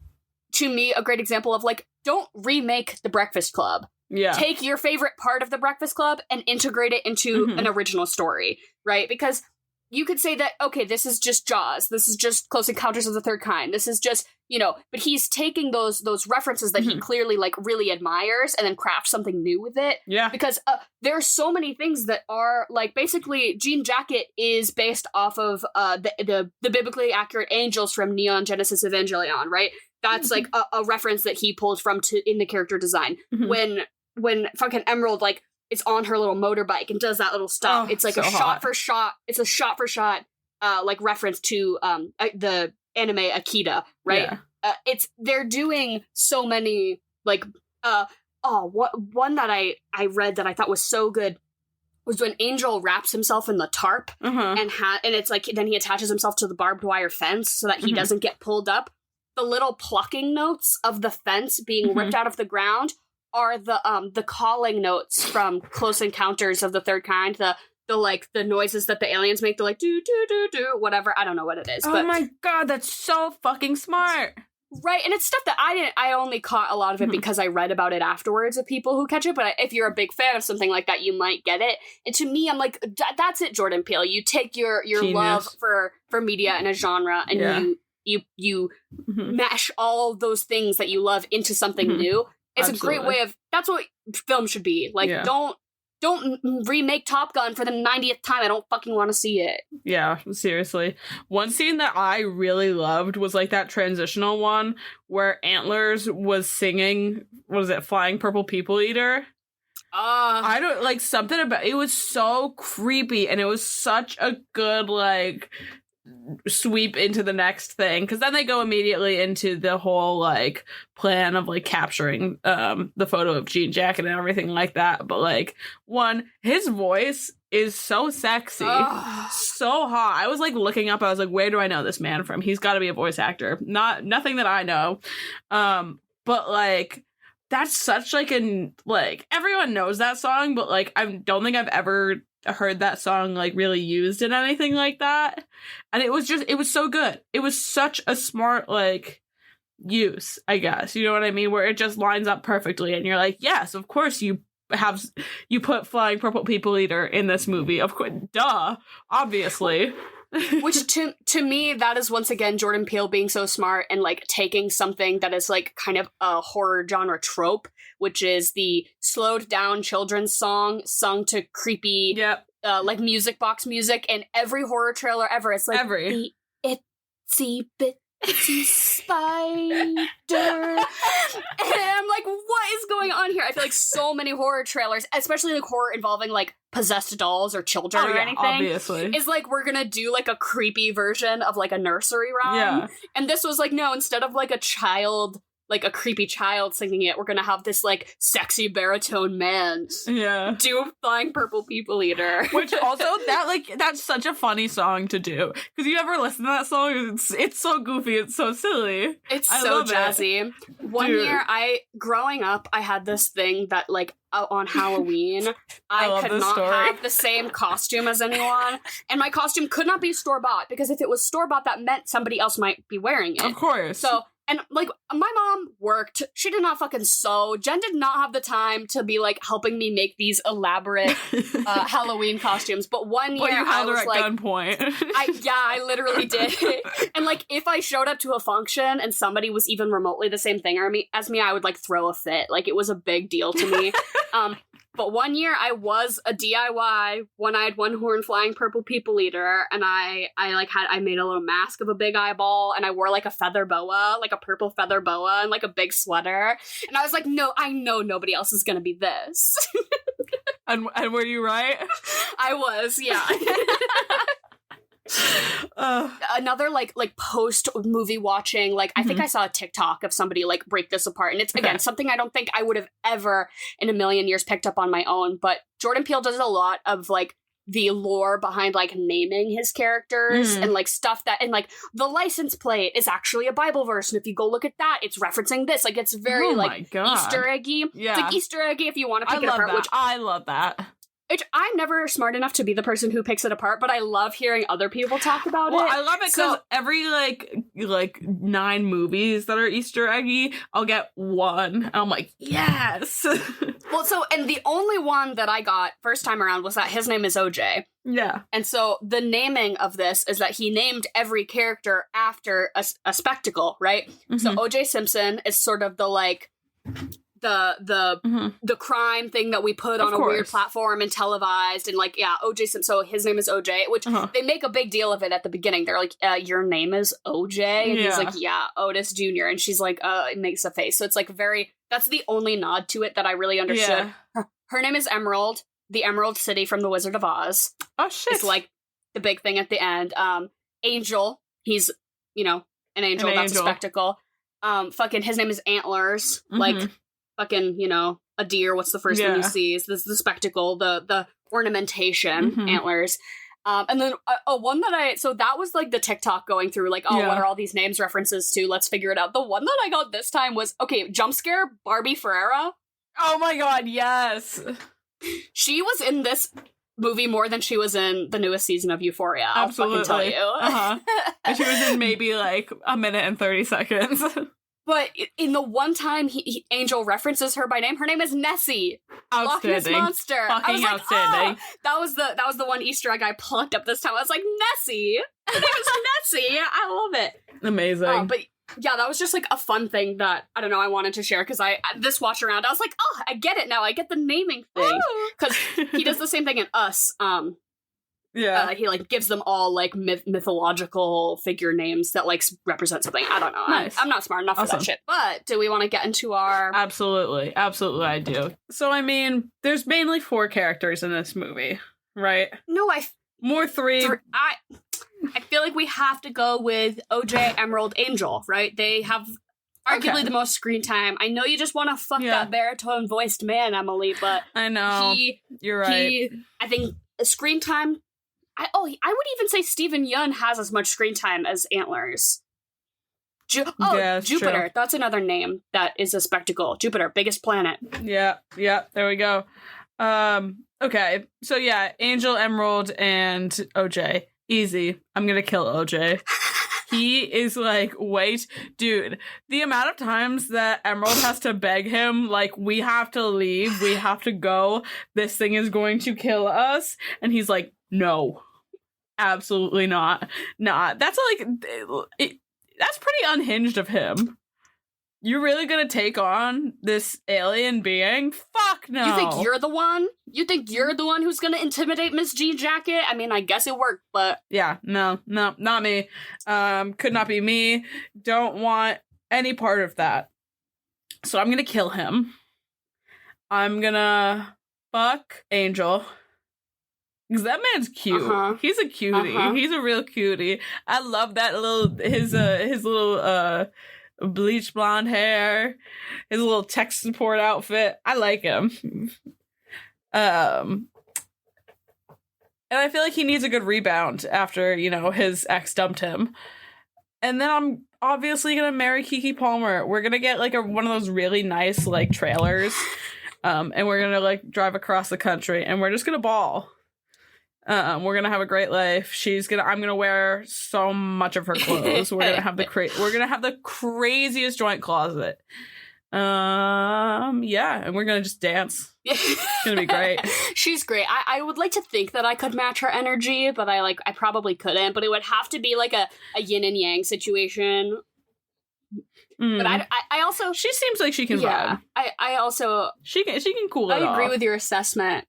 to me, a great example of like, don't remake The Breakfast Club. Yeah. Take your favorite part of The Breakfast Club and integrate it into an original story, right? Because you could say that, okay, this is just Jaws. This is just Close Encounters of the Third Kind. This is just, but he's taking those references that he clearly, like, really admires and then crafts something new with it. Yeah. Because there are so many things that are, like, basically, Jean Jacket is based off of the biblically accurate angels from Neon Genesis Evangelion, right? That's, like, a reference that he pulled from in the character design. When fucking Emerald, like, is on her little motorbike and does that little stop. It's like so a shot for shot. It's a shot for shot, like, reference to the anime Akita, right? Yeah. They're doing so many, like, one that I read that I thought was so good was when Angel wraps himself in the tarp and it's like, then he attaches himself to the barbed wire fence so that he doesn't get pulled up. The little plucking notes of the fence being ripped out of the ground are the calling notes from Close Encounters of the Third Kind, the noises that the aliens make, the like do do do do whatever, I don't know what it is. Oh my god, that's so fucking smart. Right, and it's stuff that I only caught a lot of it because I read about it afterwards of people who catch it, but if you're a big fan of something like that, you might get it. And to me, I'm like, that's it, Jordan Peele. You take your love for media and a genre, and you mash all those things that you love into something new. It's Absolutely. A great way of, that's what film should be. Like, don't remake Top Gun for the 90th time. I don't fucking want to see it. Yeah, seriously. One scene that I really loved was like that transitional one where Antlers was singing, what is it, Flying Purple People Eater? I don't, like, something about it was so creepy, and it was such a good, like, sweep into the next thing, because then they go immediately into the whole like plan of like capturing the photo of Jean Jacket and everything like that. But like, his voice is so sexy, so hot. I was like looking up, I was like, where do I know this man from? He's got to be a voice actor. Nothing that I know, but like, that's such like like everyone knows that song, but like I don't think I've ever heard that song like really used in anything like that. And it was so good. It was such a smart like use, I guess, you know what I mean, where it just lines up perfectly, and you're like, yes, of course you put Flying Purple People Eater in this movie, of course, duh, obviously. Which to me, that is once again Jordan Peele being so smart and like taking something that is like kind of a horror genre trope, which is the slowed down children's song sung to creepy like music box music, and every horror trailer ever, it's like the itsy bitsy spider. And I'm like, what is going on here? I feel like so many horror trailers, especially like horror involving like possessed dolls or children or anything, obviously, is like, we're gonna do like a creepy version of like a nursery rhyme. And this was like, no, instead of like a child, like a creepy child singing it, we're gonna have this like sexy baritone man do Flying Purple People Eater. Which also, that's such a funny song to do, because you ever listen to that song, it's so goofy, it's so silly, it's so jazzy. One year, growing up, I had this thing that like on Halloween, I could not have the same costume as anyone, and my costume could not be store-bought, because if it was store-bought, that meant somebody else might be wearing it. Of course. So, and like, my mom worked, she did not fucking sew, Jen did not have the time to be like helping me make these elaborate Halloween costumes, but one year you I was at like, gunpoint. I literally did. And like, if I showed up to a function and somebody was even remotely the same thing as me, I would like throw a fit. Like, it was a big deal to me. But one year I was a DIY one-eyed, one-horn Flying Purple People Eater, and I made a little mask of a big eyeball, and I wore like a feather boa, like a purple feather boa, and like a big sweater. And I was like, no, I know nobody else is gonna be this. And were you right? I was, yeah. Another like post movie watching, like I think I saw a TikTok of somebody like break this apart, and it's again something I don't think I would have ever in a million years picked up on my own, but Jordan Peele does a lot of like the lore behind like naming his characters and like stuff that, and like the license plate is actually a Bible verse, and if you go look at that, it's referencing this. Like, it's very Easter eggy. It's like Easter eggy if you want to pick it apart. Which I love that. I'm never smart enough to be the person who picks it apart, but I love hearing other people talk about it. I love it because every like 9 movies that are Easter eggy, I'll get one, and I'm like, yes. Well, and the only one that I got first time around was that his name is OJ. Yeah. And so the naming of this is that he named every character after a spectacle, right? Mm-hmm. So OJ Simpson is sort of the like the crime thing that we put on a weird platform and televised, and like, OJ Simpson, so his name is OJ, which they make a big deal of it at the beginning. They're like, your name is OJ? And he's like, yeah, Otis Jr. And she's like, it makes a face. So it's like that's the only nod to it that I really understood. Yeah. Her name is Emerald, the Emerald City from The Wizard of Oz. Oh, shit. It's like the big thing at the end. Angel, he's, an angel, that's a spectacle. Fucking, his name is Antlers, like, fucking, a deer, what's the first thing you see? Is this the spectacle, the ornamentation, antlers. And then one that so that was like the TikTok going through, like, what are all these names references to? Let's figure it out. The one that I got this time was, jump scare, Barbie Ferreira. Oh my god, yes. She was in this movie more than she was in the newest season of Euphoria. I'll fucking tell you. And she was in maybe like a minute and 30 seconds. But in the one time Angel references her by name, her name is Nessie. Loch Ness Monster. Fucking I was like, outstanding. Oh, that was the one Easter egg I plucked up this time. I was like, Nessie. Her name is Nessie. I love it. Amazing. But yeah, that was just like a fun thing that, I don't know, I wanted to share because this watch around, I was like, oh, I get it now. I get the naming thing. Because he does the same thing in Us. Yeah. He like gives them all like mythological figure names that like represent something. I don't know. Nice. I'm not smart enough for that shit. But do we want to get into our... Absolutely I do. So I mean, there's mainly 4 characters in this movie, right? No, more 3. I feel like we have to go with OJ, Emerald, Angel, right? They have arguably the most screen time. I know you just want to fuck that baritone voiced man, Emily, but I know you're right. I think screen time. I would even say Steven Yeun has as much screen time as Antlers. Jupiter. True. That's another name that is a spectacle. Jupiter, biggest planet. Yeah. There we go. Okay. So yeah, Angel, Emerald, and OJ. Easy. I'm gonna kill OJ. He is like, wait, dude, the amount of times that Emerald has to beg him, like, we have to leave, we have to go, this thing is going to kill us. And he's like, no, absolutely not. Nah, that's like, that's pretty unhinged of him. You're really gonna take on this alien being? Fuck no. You think you're the one? You think you're the one who's gonna intimidate Miss Jean Jacket? I mean, I guess it worked, but... Yeah, no, not me. Could not be me. Don't want any part of that. So I'm gonna kill him. I'm gonna fuck Angel. Because that man's cute. He's a cutie. He's a real cutie. I love that his little bleach blonde hair, his little tech support outfit. I like him. And I feel like he needs a good rebound after, his ex dumped him. And then I'm obviously gonna marry Keke Palmer. We're gonna get like one of those really nice like trailers, and we're gonna like drive across the country, and we're just gonna ball. We're gonna have a great life. I'm gonna wear so much of her clothes. We're gonna have the craziest joint closet. And we're gonna just dance. It's gonna be great. She's great. I would like to think that I could match her energy, but I probably couldn't. But it would have to be like a yin and yang situation. But I also, she seems like she can vibe. I also she can cool it off. I agree with your assessment.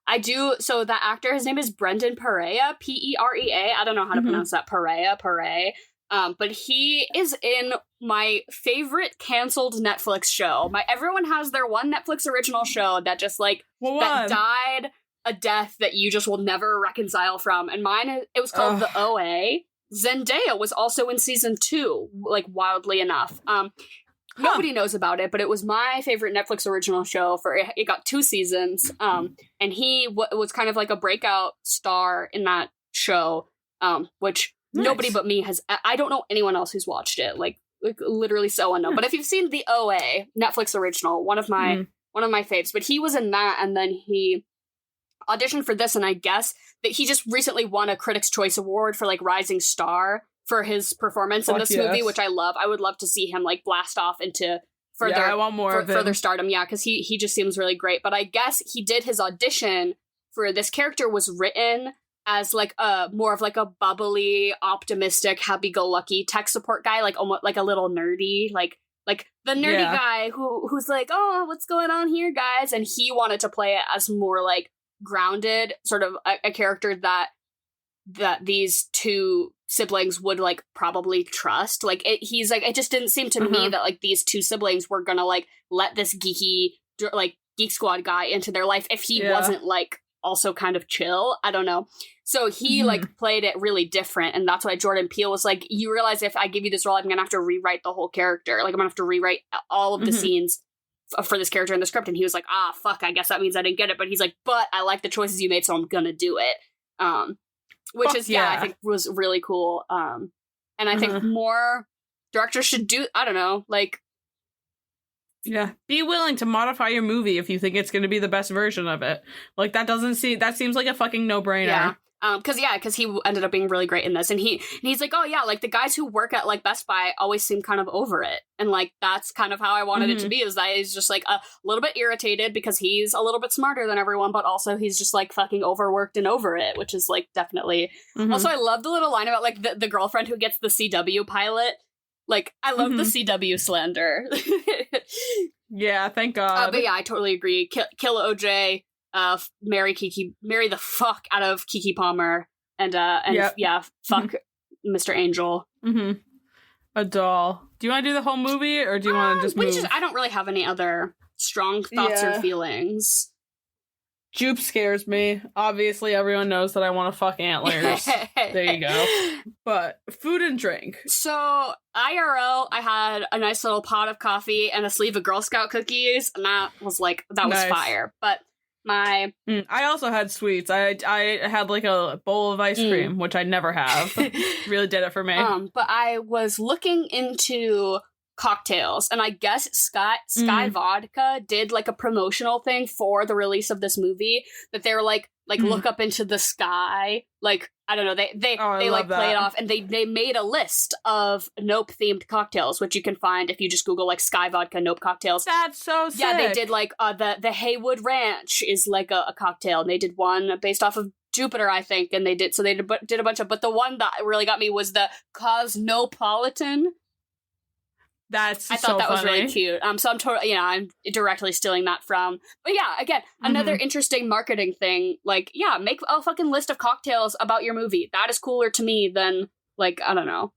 I do. So that actor, his name is Brendan Perea, Perea. I don't know how to pronounce that. Perea. But he is in my favorite canceled Netflix show. Everyone has their one Netflix original show that just that died a death that you just will never reconcile from. And mine, it was called The OA. Zendaya was also in season 2, wildly enough. Nobody knows about it, but it was my favorite Netflix original show. It got 2 seasons, and he was kind of like a breakout star in that show, which nobody but me has. I don't know anyone else who's watched it. Like literally so unknown. But if you've seen The OA, Netflix original, one of my faves. But he was in that, and then he auditioned for this, and I guess that he just recently won a Critics' Choice Award for Rising Star for his performance in this movie, which I love. I would love to see him blast off into further. I want more of him. Further stardom. Yeah, because he just seems really great. But I guess he did his audition for this character was written as more of a bubbly, optimistic, happy-go-lucky tech support guy, almost a little nerdy, like the nerdy guy who's oh, what's going on here, guys? And he wanted to play it as more grounded, sort of a character that these 2 siblings would probably trust. It just didn't seem to me that these 2 siblings were gonna let this geeky Geek Squad guy into their life if he wasn't also kind of chill. I don't know. So he played it really different, and that's why Jordan Peele was you realize if I give you this role, I'm gonna have to rewrite the whole character. I'm gonna have to rewrite all of the scenes for this character in the script. And he was fuck, I guess that means I didn't get it. But he's but I like the choices you made, so I'm gonna do it. Which fuck is I think was really cool. And I think more directors should do, I don't know, be willing to modify your movie if you think it's going to be the best version of it. That seems like a fucking no-brainer. Yeah. Because he ended up being really great in this, and he's like, oh yeah, like the guys who work at like Best Buy always seem kind of over it, and like that's kind of how I wanted it to be, is that he's just like a little bit irritated because he's a little bit smarter than everyone, but also he's just like fucking overworked and over it, which is like definitely. Also, I love the little line about like the girlfriend who gets the CW pilot. Like, I love the CW slander. Yeah, thank God. But yeah, I totally agree. Kill OJ. Marry the fuck out of Keke Palmer, and fuck Mr. Angel. A doll. Do you want to do the whole movie, or do you want to just move? I don't really have any other strong thoughts or feelings. Jupe scares me. Obviously, everyone knows that I want to fuck antlers. There you go. But food and drink. So, IRL, I had a nice little pot of coffee and a sleeve of Girl Scout cookies, and that was nice. Fire. But I also had sweets. I had like a bowl of ice cream, which I never have. Really did it for me. But I was looking into cocktails, and I guess Sky Vodka did like a promotional thing for the release of this movie, that they were like look up into the sky, like I don't know, they like play it off, and they made a list of Nope themed cocktails, which you can find if you just Google like Sky Vodka Nope cocktails. That's so sick. Yeah, they did like the Haywood Ranch is like a cocktail, and they did one based off of Jupiter, I think, and they did a bunch of, but the one that really got me was the Cosmopolitan. I thought that was really cute. So I'm totally, I'm directly stealing that from. But yeah, again, another interesting marketing thing. Like, yeah, make a fucking list of cocktails about your movie. That is cooler to me than, like, I don't know.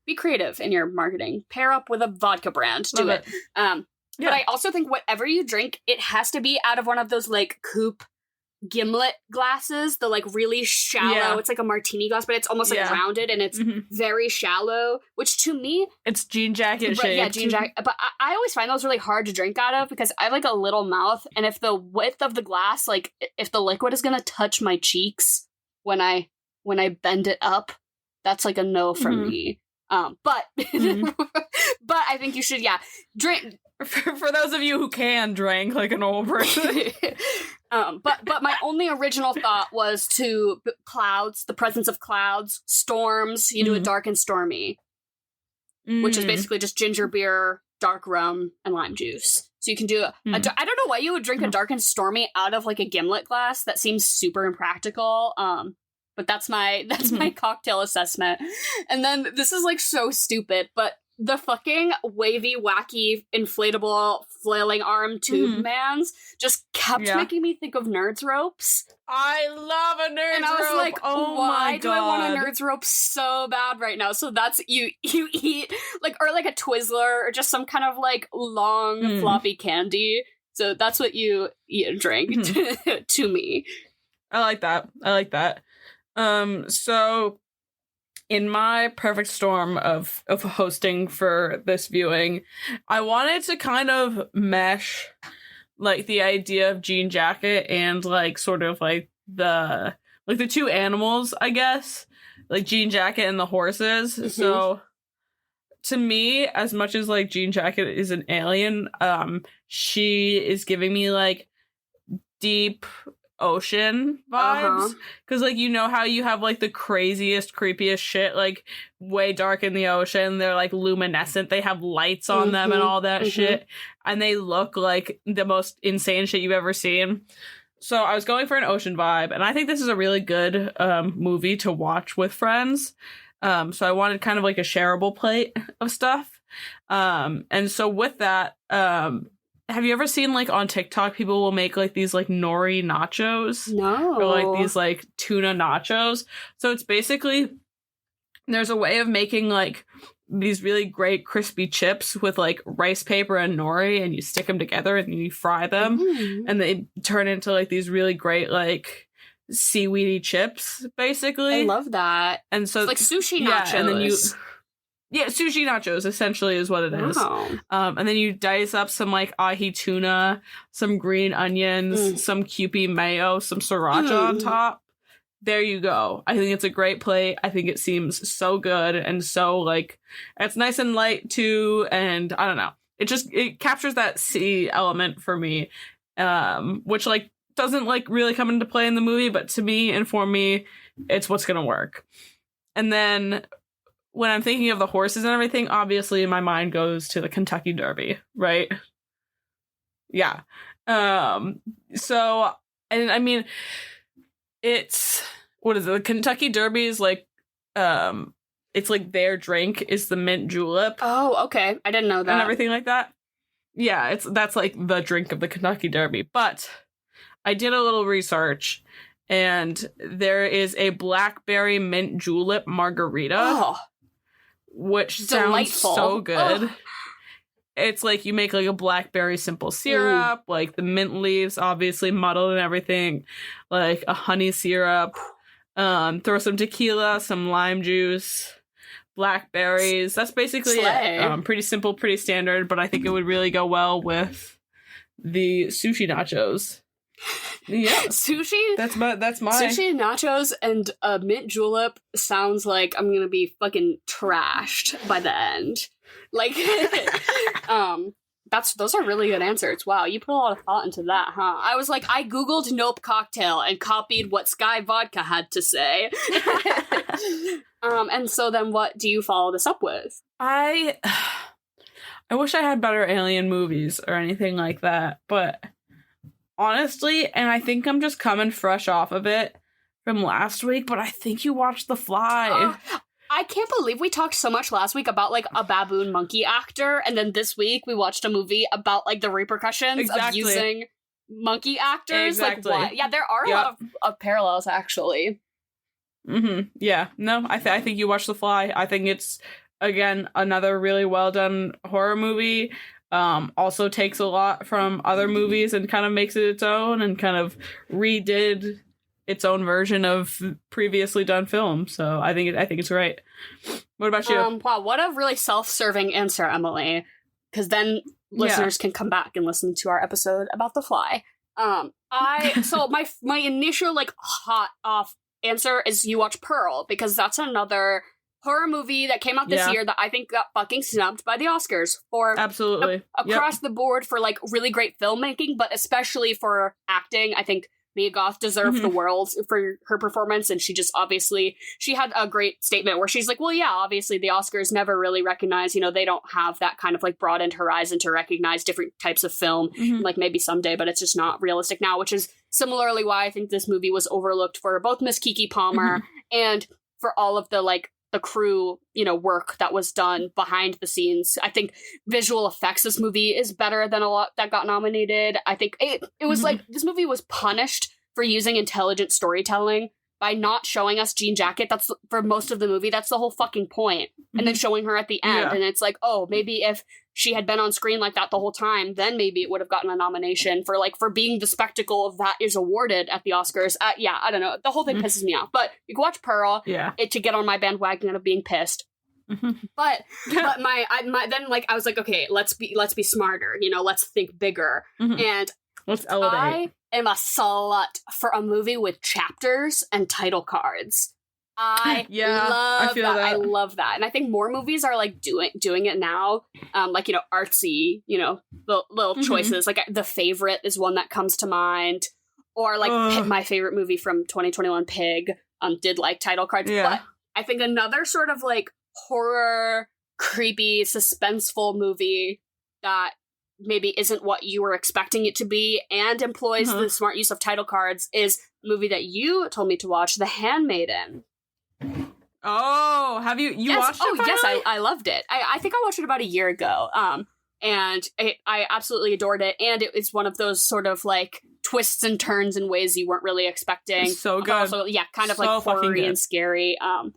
Be creative in your marketing. Pair up with a vodka brand. Do it. But I also think whatever you drink, it has to be out of one of those, like, coupe gimlet glasses, the like really shallow, it's like a martini glass, but it's almost like rounded, and it's very shallow, which to me, it's jean jacket shaped. Yeah, jean jacket. But I always find those really hard to drink out of because I have like a little mouth, and if the width of the glass, like if the liquid is gonna touch my cheeks when I bend it up, that's like a no for me. But but I think you should drink. For those of you who can drink like an old person. But my only original thought was to clouds, the presence of clouds, storms. You do a dark and stormy, which is basically just ginger beer, dark rum, and lime juice. So you can do I don't know why you would drink a dark and stormy out of like a gimlet glass. That seems super impractical. But that's my cocktail assessment. And then this is like so stupid, but the fucking wavy, wacky, inflatable, flailing arm tube mans just kept making me think of Nerds Ropes. I love a Nerds Rope. And I was like, why do I want a Nerds Rope so bad right now? So that's, you eat, like, or like a Twizzler, or just some kind of, like, long, floppy candy. So that's what you eat and drink to me. I like that. So in my perfect storm of hosting for this viewing, I wanted to kind of mesh like the idea of jean jacket and like sort of like the two animals, I guess, like jean jacket and the horses. So to me, as much as like jean jacket is an alien, she is giving me like deep ocean vibes, because like, you know how you have like the craziest, creepiest shit like way dark in the ocean, they're like luminescent, they have lights on them and all that shit, and they look like the most insane shit you've ever seen. So I was going for an ocean vibe, and I think this is a really good movie to watch with friends. So I wanted kind of like a shareable plate of stuff, and so with that, have you ever seen, like, on TikTok, people will make, like, these, like, nori nachos? No. Or, like, these, like, tuna nachos. So it's basically, there's a way of making, like, these really great crispy chips with, like, rice paper and nori, and you stick them together and you fry them. And they turn into, like, these really great, like, seaweedy chips, basically. I love that. And so... It's like sushi nachos. And then you... Yeah, sushi nachos, essentially, is what it is. And then you dice up some, like, ahi tuna, some green onions, some Kewpie mayo, some sriracha on top. There you go. I think it's a great plate. I think it seems so good, and so, like, it's nice and light, too, and I don't know. It captures that sea element for me, which, like, doesn't like really come into play in the movie, but to me and for me, it's what's gonna work. And then when I'm thinking of the horses and everything, obviously my mind goes to the Kentucky Derby, right? Yeah. So, and I mean, it's, what is it? The Kentucky Derby is like, it's like their drink is the mint julep. Oh, okay. I didn't know that. And everything like that. Yeah, that's like the drink of the Kentucky Derby. But I did a little research, and there is a blackberry mint julep margarita, which delightful. Sounds so good. It's like you make like a blackberry simple syrup, like the mint leaves obviously muddled and everything, like a honey syrup, throw some tequila, some lime juice, blackberries. That's basically it. Pretty simple, pretty standard, but I think it would really go well with the sushi nachos. Yeah, sushi. That's my sushi nachos and a mint julep sounds like I'm gonna be fucking trashed by the end. Like, those are really good answers. Wow, you put a lot of thought into that, huh? I was like, I googled Nope cocktail and copied what Sky Vodka had to say. And so then what do you follow this up with? I wish I had better alien movies or anything like that, but honestly, and I think I'm just coming fresh off of it from last week, but I think you watched The Fly. I can't believe we talked so much last week about, like, a baboon monkey actor, and then this week we watched a movie about, like, the repercussions of using monkey actors. Exactly. Like, what? Yeah, there are a lot of parallels, actually. Mm-hmm. Yeah. No, I think you watched The Fly. I think it's, again, another really well-done horror movie. Also takes a lot from other movies and kind of makes it its own and kind of redid its own version of previously done films. So I think it's great. What about you? Wow, what a really self-serving answer, Emily. Because then listeners can come back and listen to our episode about The Fly. So my initial like hot off answer is you watch Pearl, because that's another horror movie that came out this year that I think got fucking snubbed by the Oscars for absolutely across the board for like really great filmmaking, but especially for acting. I think Mia Goth deserved the world for her performance, and she had a great statement where she's like, well, yeah, obviously the Oscars never really recognize, they don't have that kind of like broadened horizon to recognize different types of film, like maybe someday, but it's just not realistic now, which is similarly why I think this movie was overlooked for both Miss Keke Palmer and for all of the like the crew, work that was done behind the scenes. I think visual effects, this movie is better than a lot that got nominated. I think it was like, this movie was punished for using intelligent storytelling by not showing us Jean Jacket. That's for most of the movie. That's the whole fucking point. And then showing her at the end. And it's like, oh, maybe if she had been on screen like that the whole time, then maybe it would have gotten a nomination for being the spectacle that is awarded at the Oscars. I don't know. The whole thing pisses me off. But you can watch Pearl to get on my bandwagon of being pissed. But I was like, okay, let's be smarter. Let's think bigger. And let's elevate. I am a slut for a movie with chapters and title cards. I love that. I love that. And I think more movies are like doing it now. Like, artsy, little choices. Like The Favorite is one that comes to mind. Or like my favorite movie from 2021, Pig, did like title cards. But I think another sort of like horror, creepy, suspenseful movie that maybe isn't what you were expecting it to be and employs the smart use of title cards is a movie that you told me to watch, The Handmaiden. Oh, have you watched it? Oh, yes, I loved it. I think I watched it about a year ago. And I absolutely adored it. And it's one of those sort of like twists and turns in ways you weren't really expecting. It's so good. Also, kind of like horror-y and scary. I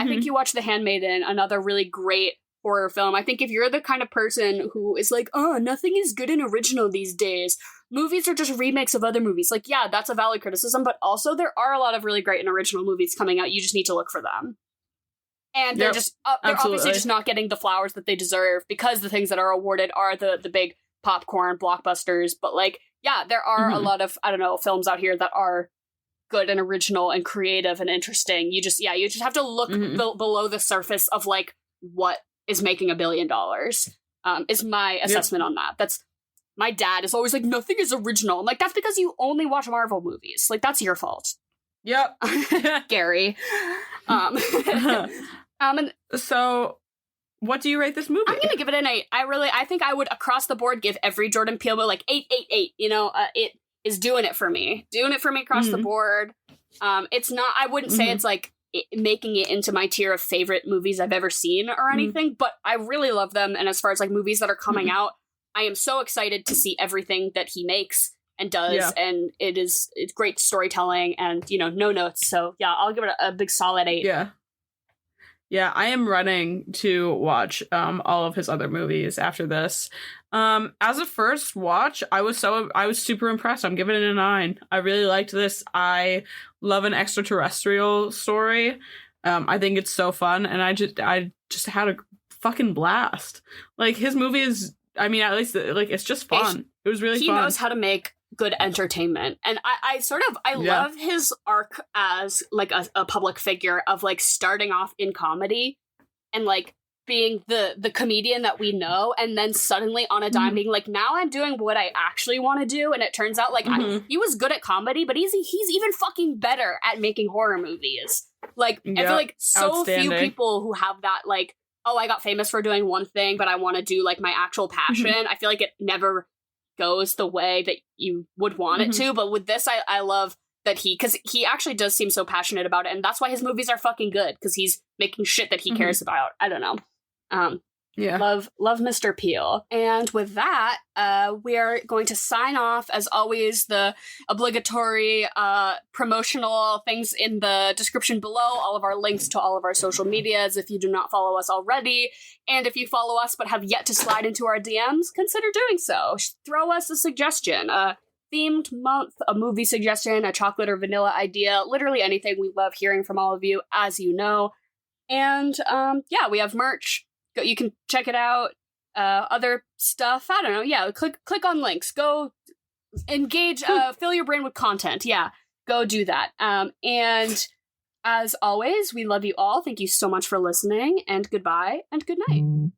think you watch The Handmaiden, another really great horror film. I think if you're the kind of person who is like, oh, nothing is good and original these days, movies are just remakes of other movies. Like, yeah, that's a valid criticism, but also there are a lot of really great and original movies coming out. You just need to look for them. And they're they're obviously just not getting the flowers that they deserve because the things that are awarded are the big popcorn blockbusters. But like, yeah, there are a lot of, I don't know, films out here that are good and original and creative and interesting. You just have to look below the surface of like what is making $1 billion, is my assessment on that. my dad is always like, nothing is original. I'm like, that's because you only watch Marvel movies. Like, that's your fault. Yep. Gary. And so what do you rate this movie? I'm gonna give it an 8. I think I would across the board give every Jordan Peele movie like 8, 8, 8. You know, it is doing it for me across the board. It's not, I wouldn't say it's like making it into my tier of favorite movies I've ever seen or anything, but I really love them. And as far as like movies that are coming out, I am so excited to see everything that he makes and does. And it's great storytelling and, you know, no notes. So yeah, I'll give it a big solid 8. Yeah, I am running to watch all of his other movies after this. As a first watch, I was super impressed. I'm giving it a 9. I really liked this. I love an extraterrestrial story. I think it's so fun, and I just had a fucking blast. Like, his movie is, I mean, at least like it's just fun. It was really fun. He knows how to make good entertainment, and I love his arc as like a public figure of like starting off in comedy and like being the comedian that we know, and then suddenly on a dime being like, now I'm doing what I actually want to do, and it turns out like he was good at comedy, but he's even fucking better at making horror movies. Like, I feel like so few people who have that, like, oh, I got famous for doing one thing, but I want to do like my actual passion. I feel like it never goes the way that you would want it to, but with this I love that because he actually does seem so passionate about it, and that's why his movies are fucking good, because he's making shit that he cares about. I don't know. Love Mr. Peele. And with that, we are going to sign off. As always, the obligatory promotional things in the description below, all of our links to all of our social medias if you do not follow us already. And if you follow us but have yet to slide into our DMs, consider doing so. Throw us a suggestion, a themed month, a movie suggestion, a chocolate or vanilla idea, literally anything. We love hearing from all of you, as you know. And we have merch. You can check it out. Other stuff, I don't know. Yeah, click on links. Go engage. Fill your brain with content. Yeah, go do that. And as always, we love you all. Thank you so much for listening. And goodbye and good night.